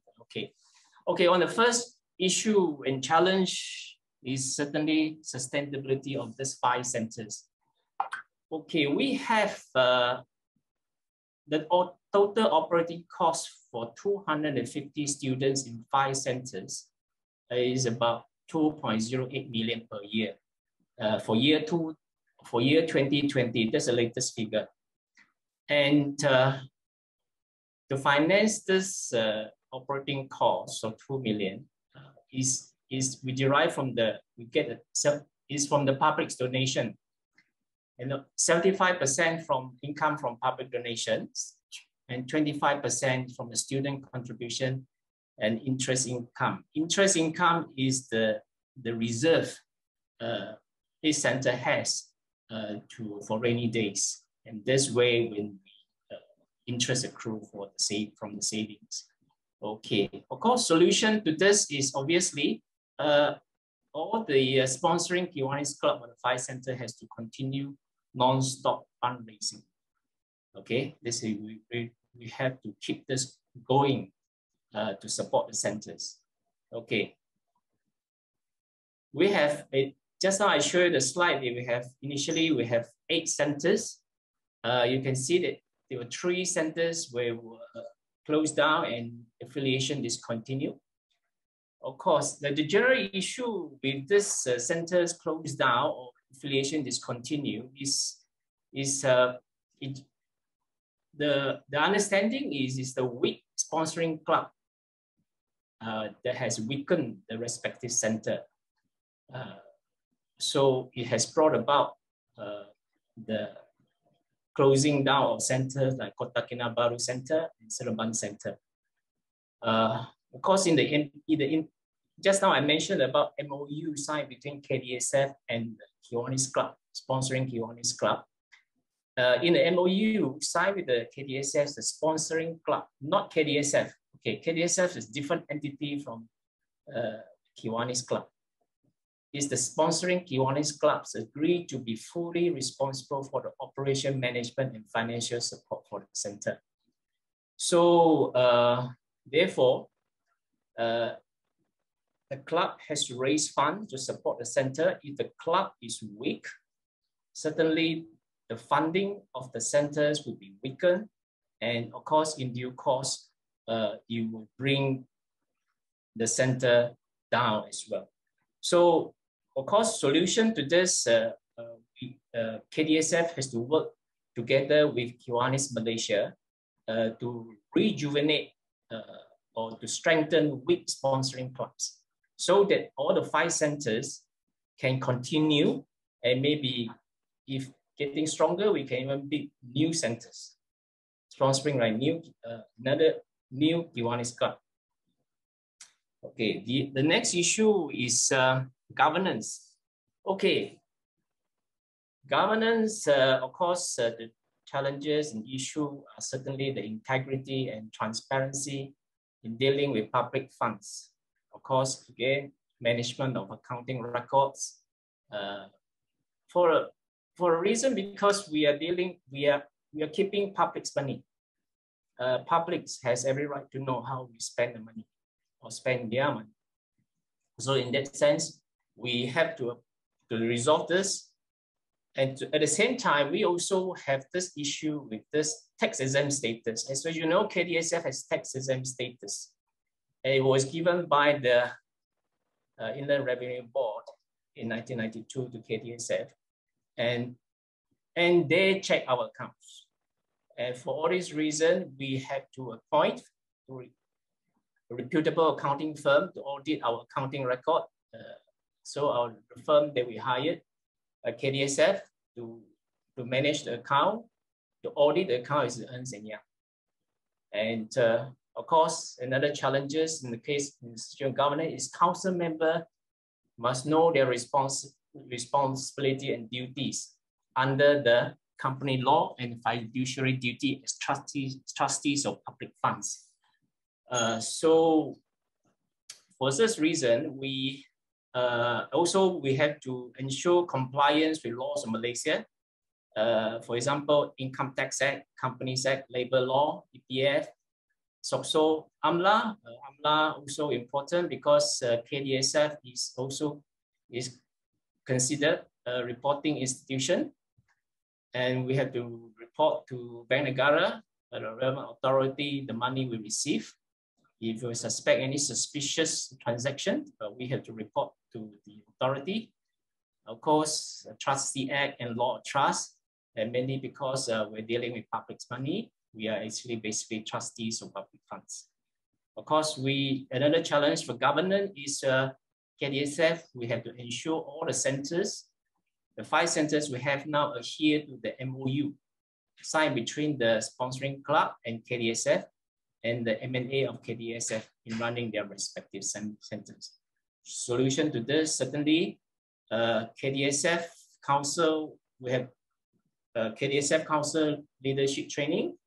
Okay, on the first issue and challenge is certainly sustainability of these 5 centers. Okay, we have the total operating cost for 250 students in 5 centers is about 2.08 million per year. For year 2020, that's the latest figure. And to finance this operating cost of 2 million is we derive from is from the public's donation, and 75% from income from public donations, and 25% from the student contribution and interest income. Interest income is the reserve each center has for rainy days, and this way when interest accrue from the savings. Okay, of course, solution to this is obviously all the sponsoring Kiwanis Club or the 5 center has to continue non-stop fundraising. Okay, this is we have to keep this going to support the centers. Okay, we have just now I showed you the slide that initially we have 8 centers. You can see that there were 3 centers where closed down and affiliation discontinued. Of course, the general issue with this centers closed down or affiliation discontinued is the understanding is the weak sponsoring club that has weakened the respective center. So it has brought about the closing down of centers like Kota Kinabalu Center and Seremban Center. Of course, just now I mentioned about MOU signed between Kdsf and Kiwanis Club, sponsoring Kiwanis Club. In the MOU signed with the Kdsf, the sponsoring club, not Kdsf. Okay, Kdsf is different entity from Kiwanis Club. Is the sponsoring Kiwanis clubs agree to be fully responsible for the operation, management, and financial support for the center. So therefore, the club has to raise funds to support the center. If the club is weak, certainly the funding of the centers will be weakened, and of course, in due course, it will bring the center down as well. So, of course, solution to this, Kdsf has to work together with Kiwanis Malaysia to rejuvenate or to strengthen weak sponsoring clubs, so that all the 5 centers can continue, and maybe if getting stronger, we can even build new centers, sponsoring another new Kiwanis Club. Okay, the next issue is governance. Okay, governance, of course, the challenges and issue are certainly the integrity and transparency in dealing with public funds. Of course, again, management of accounting records. For a reason, because we are keeping public's money. Public has every right to know how we spend the money or spend their money. So in that sense, we have to resolve this. And at the same time, we also have this issue with this tax exempt status. As you know, Kdsf has tax exempt status. It was given by the Inland Revenue Board in 1992 to Kdsf. And and they check our accounts. And for all these reasons, we have to appoint a reputable accounting firm to audit our accounting record. So our firm that we hired, Kdsf, to manage the account, to audit the account is Ernst & Young. And of course, another challenges in the case in student governance is council member must know their responsibility and duties under the company law and fiduciary duty as trustees of public funds. So for this reason, we have to ensure compliance with laws of Malaysia. For example, Income Tax Act, Companies Act, Labor Law, EPF, SOCSO, AMLA. AMLA also important because Kdsf is considered a reporting institution, and we have to report to Bank Negara, the relevant authority, the money we receive. If we suspect any suspicious transaction, we have to report to the authority. Of course, Trustee Act and Law of Trust, and mainly because we're dealing with public money, we are actually basically trustees of public funds. Of course, another challenge for governance is Kdsf, we have to ensure all the centers, the 5 centers we have now adhere to the MOU signed between the sponsoring club and Kdsf and the M&A of Kdsf in running their respective centers. Solution to this, certainly, Kdsf Council, we have Kdsf Council leadership training,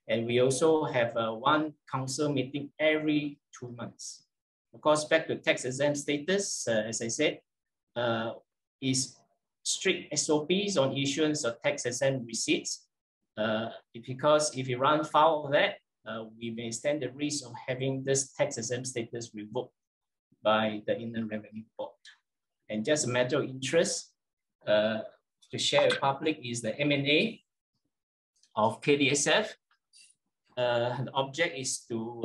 and we also have one council meeting every 2 months. Of course, back to tax exempt status, as I said, is strict SOPs on issuance of tax exempt receipts. Because if you run foul of that, we may stand the risk of having this tax exempt status revoked by the Inland Revenue Board. And just a matter of interest to share with public is the M&A of Kdsf. The object is to,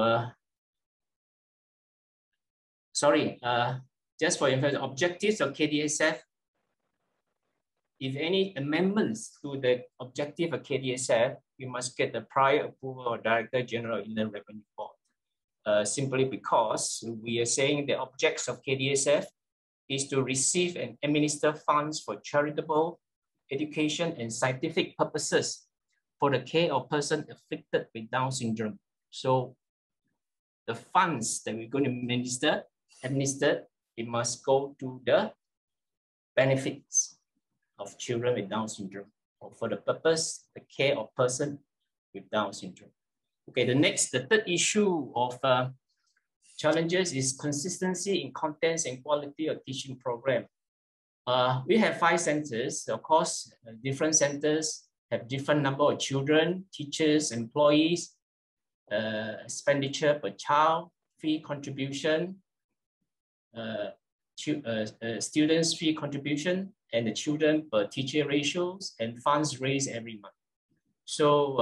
just for information, objectives of Kdsf, if any amendments to the objective of Kdsf, we must get the prior approval of Director General in the Revenue Board. Simply because we are saying the objects of Kdsf is to receive and administer funds for charitable, education, and scientific purposes for the care of persons afflicted with Down syndrome. So the funds that we're going to administer, it must go to the benefits of children with Down syndrome, or for the purpose, the care of person with Down syndrome. Okay, the third issue of challenges is consistency in contents and quality of teaching program. We have 5 centers. Of course, different centers have different number of children, teachers, employees, expenditure per child, fee contribution, students' fee contribution, and the children per teacher ratios, and funds raised every month. So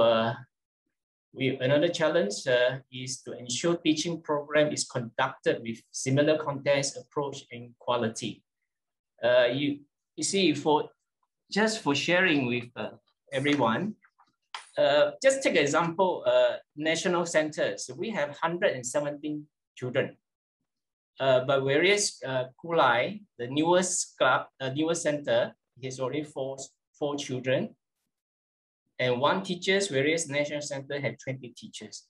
another challenge is to ensure teaching program is conducted with similar contents, approach, and quality. You see, just for sharing with everyone, just take an example, national centers. So we have 117 children. But whereas Kulai, the newest center, has already four children and 1 teacher, whereas national center had 20 teachers.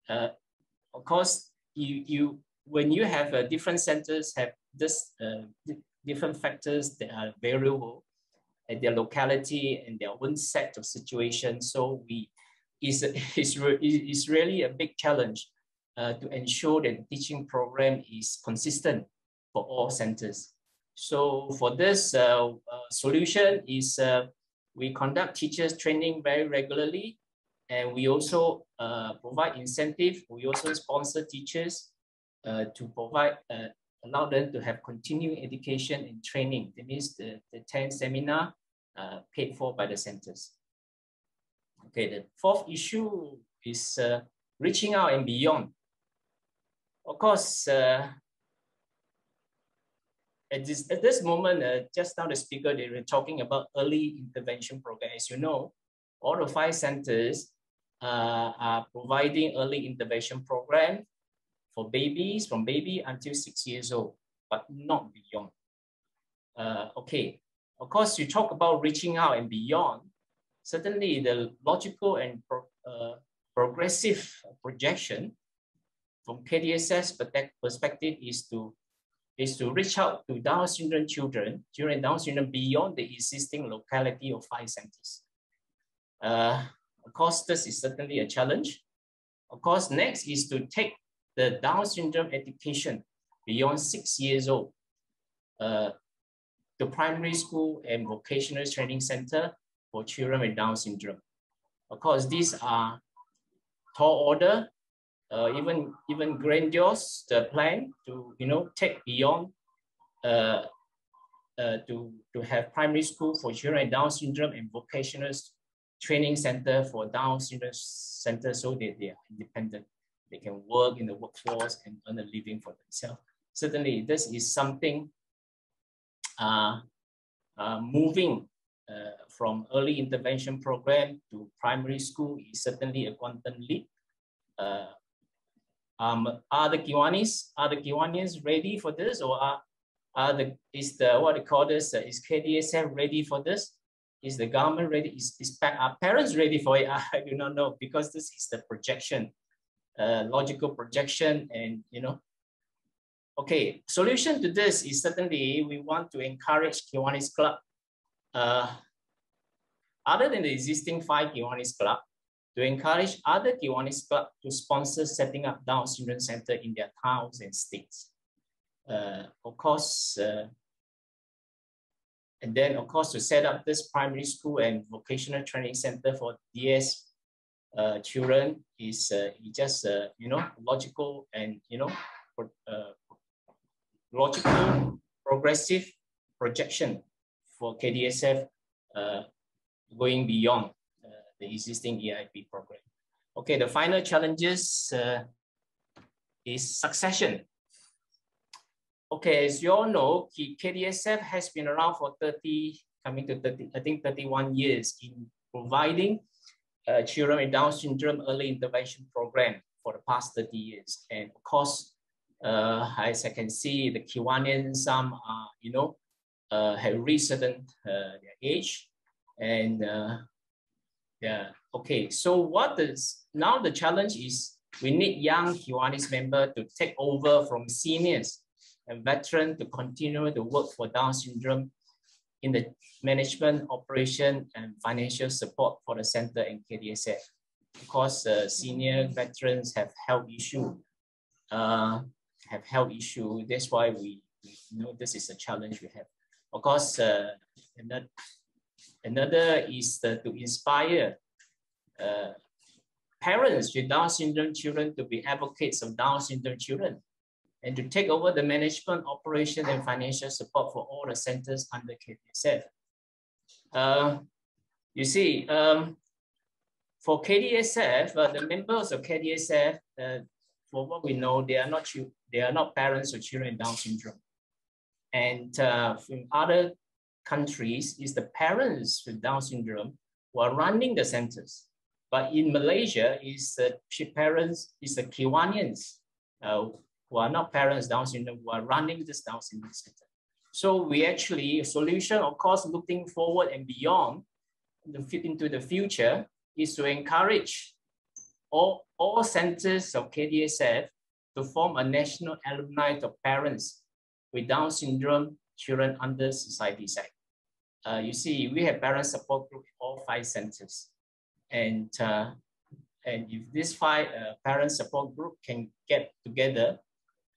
Of course, when you have different centers have this different factors that are variable at their locality and their own set of situations. So it's really a big challenge to ensure that the teaching program is consistent for all centers. So for this solution is we conduct teachers training very regularly, and we also provide incentive. We also sponsor teachers to provide, allow them to have continuing education and training. That means the 10 seminar paid for by the centers. Okay, the 4th issue is reaching out and beyond. Of course, at this moment, just now the speaker, they were talking about early intervention program. As you know, all the 5 centers are providing early intervention program for babies, from baby until 6 years old, but not beyond. Okay, of course, you talk about reaching out and beyond. Certainly, the logical and progressive projection from Kdsf's perspective is to reach out to Down syndrome children Down syndrome beyond the existing locality of 5 centers. Of course, this is certainly a challenge. Of course, next is to take the Down syndrome education beyond 6 years old to primary school and vocational training center for children with Down syndrome. Of course, these are tall order, even grandiose plan to take beyond to have primary school for children with Down syndrome and vocational training center for Down syndrome center, so that they are independent. They can work in the workforce and earn a living for themselves. Certainly, this is something moving from early intervention program to primary school is certainly a quantum leap. Are the Kiwanis ready for this, or is Kdsf ready for this? Is the government ready? Are parents ready for it? I do not know, because this is the projection, logical projection, and Okay, solution to this is certainly we want to encourage Kiwanis Club, other than the existing 5 Kiwanis Club, to encourage other Kiwanis Club to sponsor setting up Down syndrome center in their towns and states. Of course, and then of course to set up this primary school and vocational training center for DS children is just logical and logical progressive projection for Kdsf going beyond the existing EIP program. Okay, the final challenges is succession. Okay, as you all know, Kdsf has been around for 31 years in providing children with Down syndrome early intervention program for the past 30 years. And of course, as I can see, the Kiwanians, some have reached certain their age, and okay. So now the challenge is we need young Kiwanis members to take over from seniors and veterans to continue to work for Down syndrome in the management, operation, and financial support for the center and Kdsf. Of course, senior veterans have health issue. That's why we know this is a challenge we have. Of course, another is to inspire parents with Down syndrome children to be advocates of Down syndrome children and to take over the management, operation, and financial support for all the centers under Kdsf. You see, for Kdsf, the members of Kdsf, for what we know, they are not parents of children with Down syndrome. And from other countries, is the parents with Down syndrome who are running the centers. But in Malaysia, is the parents, is the Kiwanians who are not parents Down syndrome who are running this Down syndrome center. So we actually, a solution, of course, looking forward and beyond into the future is to encourage all centers of Kdsf to form a national alumni of parents with Down syndrome children under Society Act. You see, we have parent support group in all 5 centers. And if this 5 parent support group can get together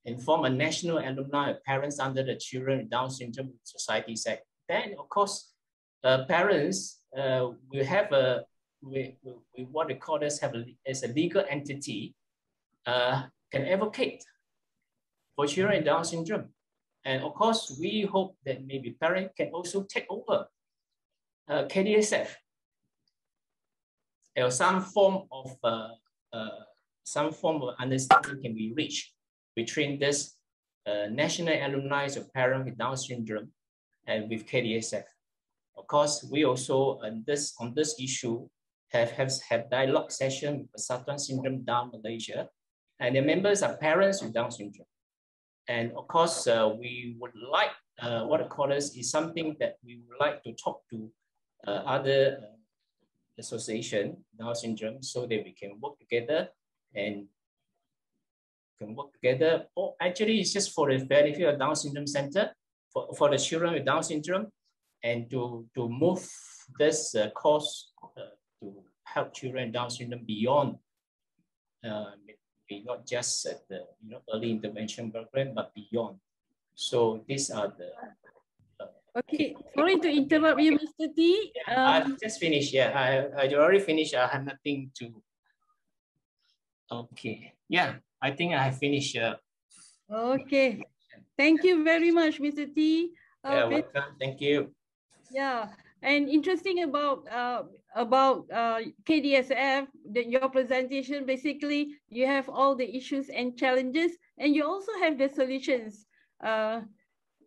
and form a national alumni of parents under the Children with Down Syndrome Society Act, then of course, parents will have what they call as a legal entity can advocate for children with Down syndrome. And of course, we hope that maybe parents can also take over Kdsf. Or some form of understanding can be reached between this national alumni of parents with Down syndrome and with KDSF. Of course, we also on this issue have dialogue session with Persatuan Syndrome Down Malaysia, and the members are parents with Down syndrome. And of course, we would like what I call this is something that we would like to talk to other association Down syndrome so that we can work together and Or actually, it's just for the benefit of Down syndrome center for the children with Down syndrome, and to move this course to help children with Down syndrome beyond, not just at the early intervention program, but beyond. So these are the. Okay, sorry to interrupt you, Mr. T. I just finished. Yeah, I already finished. I have nothing to. Okay. Yeah, I think I have finished. Okay. Thank you very much, Mr. T. Welcome. Thank you. Yeah, and interesting about KDSF, your presentation, basically you have all the issues and challenges, and you also have the solutions,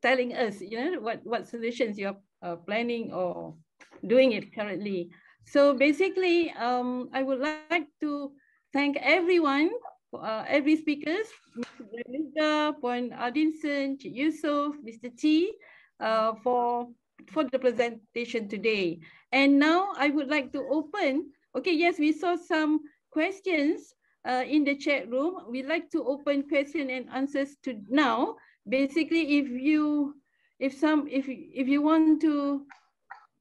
telling us, what solutions you're planning or doing it currently. So basically, I would like to thank everyone, every speakers, Mr. Renuga, Puan Adolescence, Yusuf, Mr. T, for the presentation today. And now I would like to open, okay, yes, we saw some questions in the chat room. We'd like to open question and answers to now. Basically, if you want to,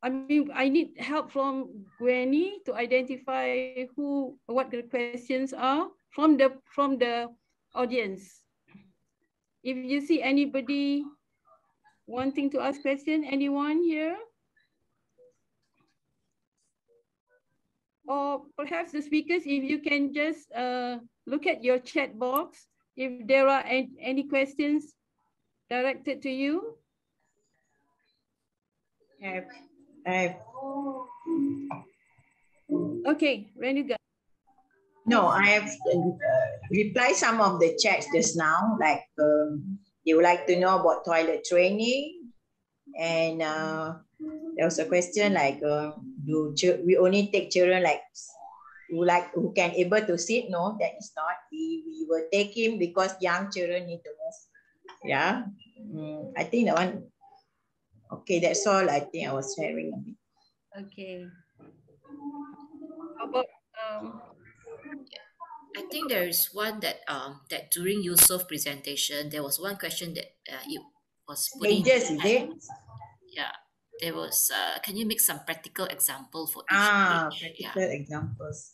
I need help from Gwenny to identify what the questions are from the audience. If you see anybody wanting to ask question, anyone here? Or perhaps the speakers, if you can just look at your chat box, if there are any questions directed to you. Okay, Renuga. No, I have replied some of the chats just now, like they would like to know about toilet training, and there was a question like, do we only take children who can able to sit? No, that is not. We will take him because young children need to move. Yeah, I think that one. Okay, that's all. I think I was sharing a bit. Okay. How about I think there is one that that during Yusuf presentation there was one question that it was putting. Is it? Yeah, there was. Can you make some practical example for each practical examples.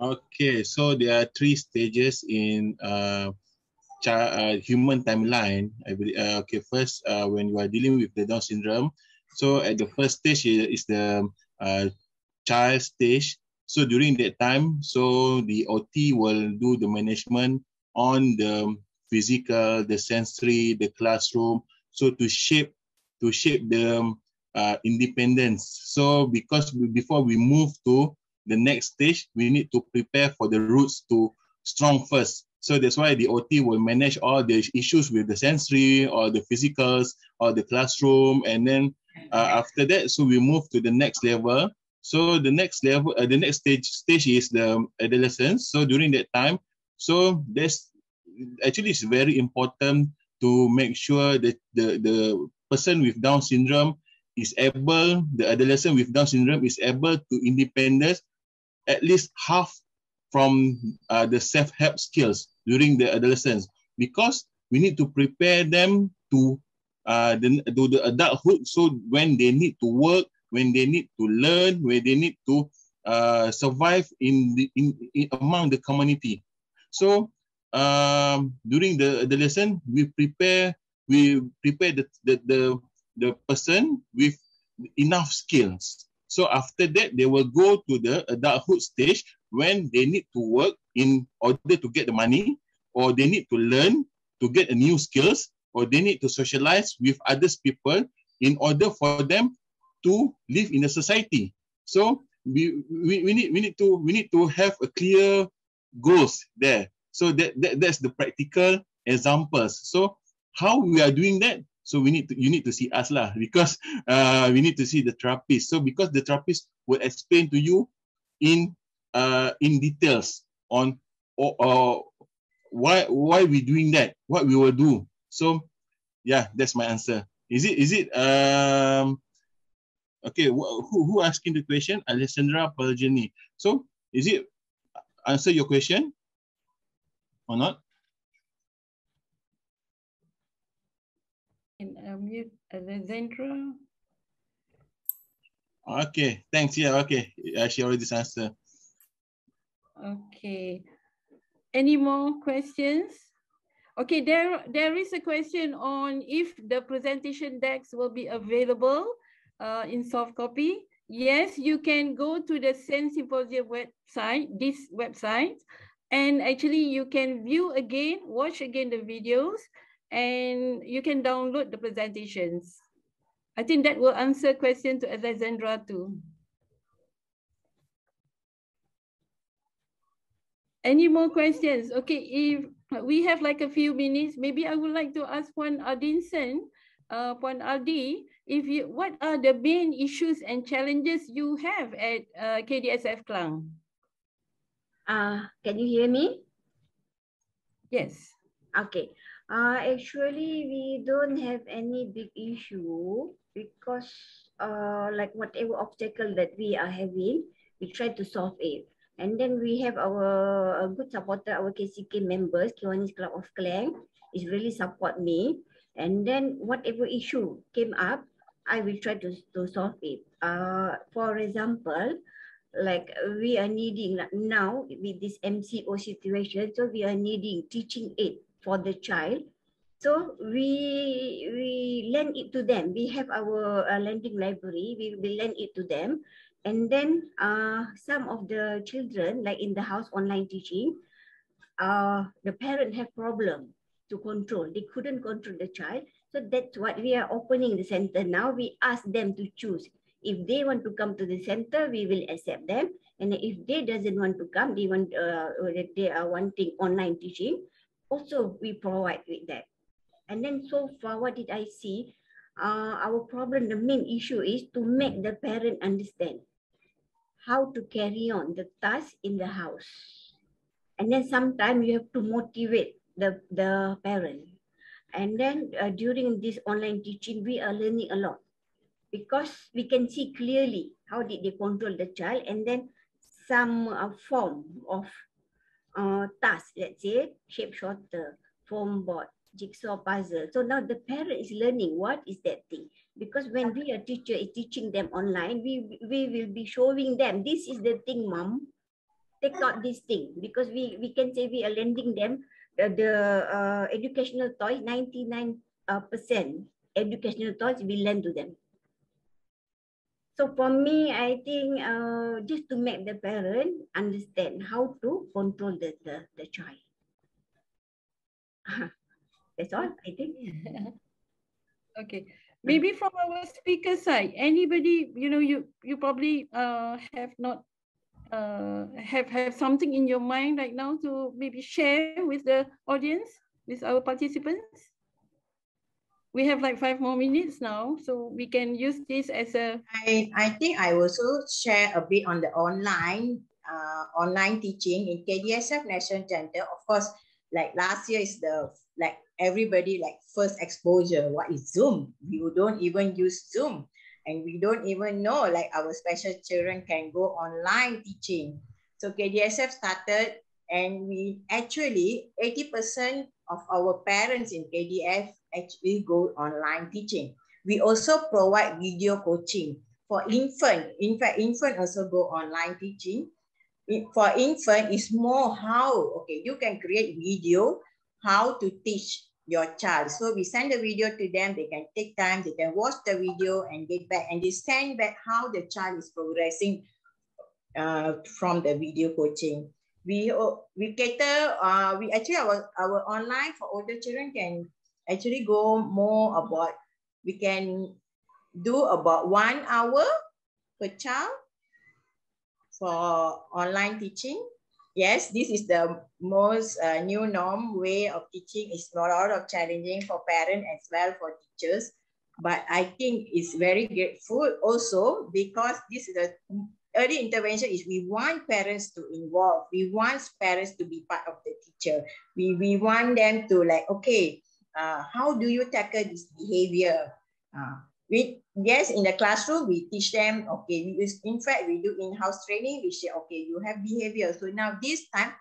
Okay, so there are 3 stages in human timeline. I believe. Okay, first, when you are dealing with the Down syndrome, so at the first stage is the child stage. So during that time, so the OT will do the management on the physical, the sensory, the classroom, so to shape the independence. So because before we move to the next stage, we need to prepare for the roots to strong first. So that's why the OT will manage all the issues with the sensory or the physicals or the classroom, and then after that, so we move to the next level. So the next level, the next stage is the adolescence. So during that time, so that's actually it's very important to make sure that the person with Down syndrome is able, the adolescent with Down syndrome is able to independence at least half from the self-help skills during the adolescence, because we need to prepare them to the adulthood. So when they need to work, when they need to learn, when they need to survive in among the community. So during the adolescence, we prepare the person with enough skills. So after that, they will go to the adulthood stage when they need to work in order to get the money, or they need to learn to get a new skills, or they need to socialize with other people in order for them to live in a society. So we need to have a clear goals there. So that's the practical examples. So how we are doing that? So you need to see us lah, because we need to see the therapist. So because the therapist will explain to you in details on why we doing that, what we will do. So yeah, that's my answer. Is it okay? Who asking the question? Alessandra Palgini. So is it answer your question or not? And mute Alessandra. Okay, thanks. Yeah, okay. She already answered. Okay. Any more questions? Okay, there is a question on if the presentation decks will be available in soft copy. Yes, you can go to the SEN Symposium website, this website, and actually you can view again, watch again the videos, and you can download the presentations. I think that will answer question to Alexandra too. Any more questions? Okay, if we have like a few minutes, maybe I would like to ask Puan Adinson, Puan Aldi, what are the main issues and challenges you have at Kdsf Klang? Can you hear me? Yes. Okay. Actually, we don't have any big issue because like whatever obstacle that we are having, we try to solve it. And then we have our good supporter, our KCK members, Kiwanis Club of Klang, is really support me. And then whatever issue came up, I will try to solve it. For example, like we are needing now with this MCO situation, so we are needing teaching aid for the child. So we lend it to them. We have our lending library. We will lend it to them. And then some of the children, like in the house online teaching, the parent have problem to control. They couldn't control the child. So that's what we are opening the center now. We ask them to choose. If they want to come to the center, we will accept them. And if they doesn't want to come, they are wanting online teaching, also we provide with that. And then so far, what did I see? Our problem, the main issue is to make the parent understand how to carry on the task in the house. And then sometimes you have to motivate the parent. And then during this online teaching, we are learning a lot because we can see clearly how did they control the child, and then some form of task, let's say shape shorter, foam board, jigsaw puzzle. So now the parent is learning what is that thing. Because when we a teacher is teaching them online, we will be showing them, this is the thing, mom. Take out this thing. Because we can say we are lending them the educational toys, 99% educational toys we lend to them. So for me, I think just to make the parent understand how to control the child. That's all, I think. Okay. Maybe from our speaker side, anybody, you probably have not have something in your mind right now to maybe share with the audience, with our participants. We have like 5 more minutes now, so we can use this as a... I think I also share a bit on the online teaching in Kdsf National Center. Of course, like last year is the everybody first exposure. What is Zoom? We don't even use Zoom, and we don't even know our special children can go online teaching. So Kdsf started, and we actually 80% of our parents in KDF actually go online teaching. We also provide video coaching for infant. In fact, infant also go online teaching. For infant, it's more how, you can create video, how to teach your child. So we send the video to them, they can take time, they can watch the video and get back, and they send back how the child is progressing from the video coaching. We cater, we actually, our online for older children can actually go more about, we can do about 1 hour per child for online teaching yes, this is the most new norm way of teaching. It's not a lot of challenging for parents as well for teachers. But I think it's very grateful also because this is the early intervention is we want parents to involve. We want parents to be part of the teacher. We want them to like, okay, how do you tackle this behavior? Yes, in the classroom, we teach them, okay, in fact, we do in-house training, we say, okay, you have behavior. So now this time,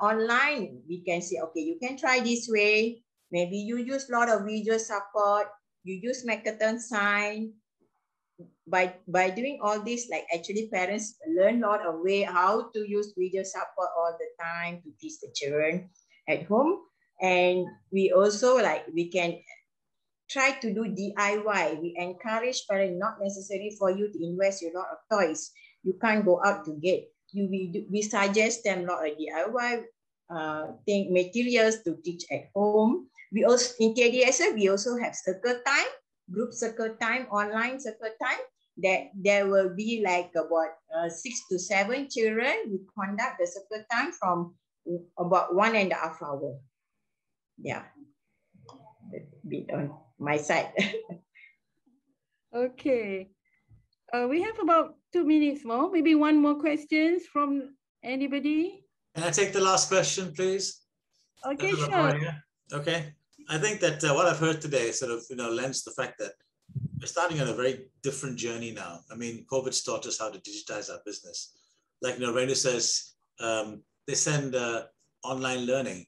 online, we can say, okay, you can try this way. Maybe you use a lot of visual support, you use Mechathon sign. By doing all this, like actually parents learn a lot of way how to use visual support all the time to teach the children at home. And we also we can try to do DIY. We encourage parents, not necessary for you to invest a lot of toys. You can't go out to get. We suggest them a lot of DIY materials to teach at home. We also, in Kdsf, we also have circle time, group circle time, online circle time, that there will be like about 6 to 7 children. We conduct the circle time from about 1.5 hours. Yeah, a bit on my side. Okay. We have about 2 minutes more. Maybe one more questions from anybody. Can I take the last question, please? Okay, sure. Okay. I think that what I've heard today sort of, lends the fact that we're starting on a very different journey now. I mean, COVID's taught us how to digitize our business. Like, Renu says, they send online learning.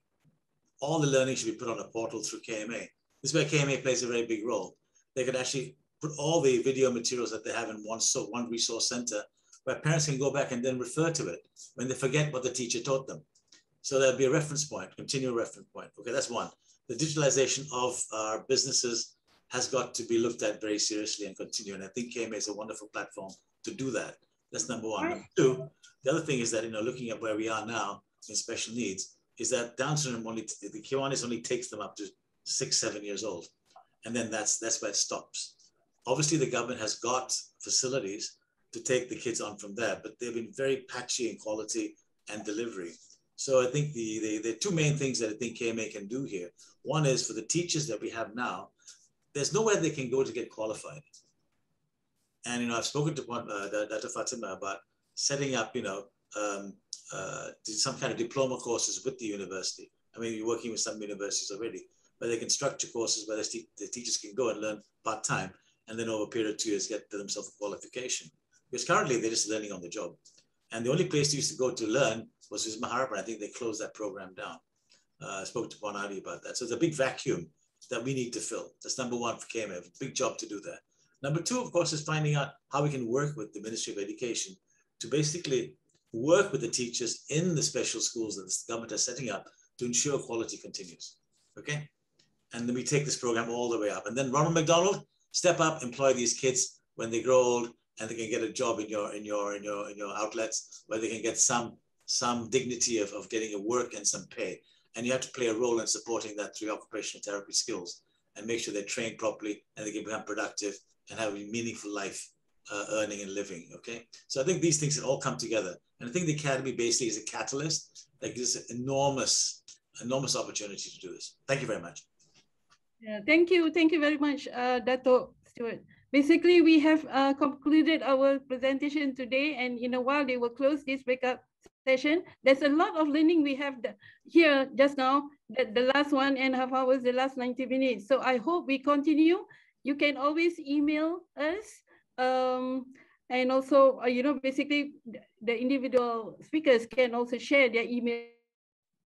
All the learning should be put on a portal through KMA. This is where KMA plays a very big role. They could actually put all the video materials that they have in one resource center where parents can go back and then refer to it when they forget what the teacher taught them. So there'll be a reference point, continual reference point. Okay, that's one. The digitalization of our businesses has got to be looked at very seriously and continue. And I think KMA is a wonderful platform to do that. That's number one. Number two, the other thing is that, looking at where we are now in special needs, is that Down syndrome the Kiwanis only takes them up to 6, 7 years old. And then that's where it stops. Obviously, the government has got facilities to take the kids on from there, but they've been very patchy in quality and delivery. So I think the two main things that I think KMA can do here. One is for the teachers that we have now, there's nowhere they can go to get qualified. And, I've spoken to Dr. Fatima about setting up, some kind of diploma courses with the university. I mean, you're working with some universities already, where they can structure courses where the teachers can go and learn part-time, and then over a period of 2 years get themselves a qualification. Because currently they're just learning on the job. And the only place they used to go to learn was with Maharapa. I think they closed that program down. I spoke to Bonadi about that. So it's a big vacuum that we need to fill. That's number one for KMA, a big job to do that. Number two, of course, is finding out how we can work with the Ministry of Education to basically work with the teachers in the special schools that the government is setting up to ensure quality continues, okay? And then we take this program all the way up. And then Ronald McDonald, step up, employ these kids when they grow old, and they can get a job in your outlets where they can get some dignity of getting a work and some pay. And you have to play a role in supporting that through occupational therapy skills and make sure they're trained properly and they can become productive and have a meaningful life, earning and living, okay? So I think these things can all come together. And I think the Academy basically is a catalyst that gives an enormous opportunity to do this. Thank you very much. Yeah, thank you very much, Dato' Stewart. Basically, we have concluded our presentation today, and in a while they will close this breakout session. There's a lot of learning we have here just now, the last 1.5 hours, the last 90 minutes. So I hope we continue. You can always email us. And also, basically the individual speakers can also share their email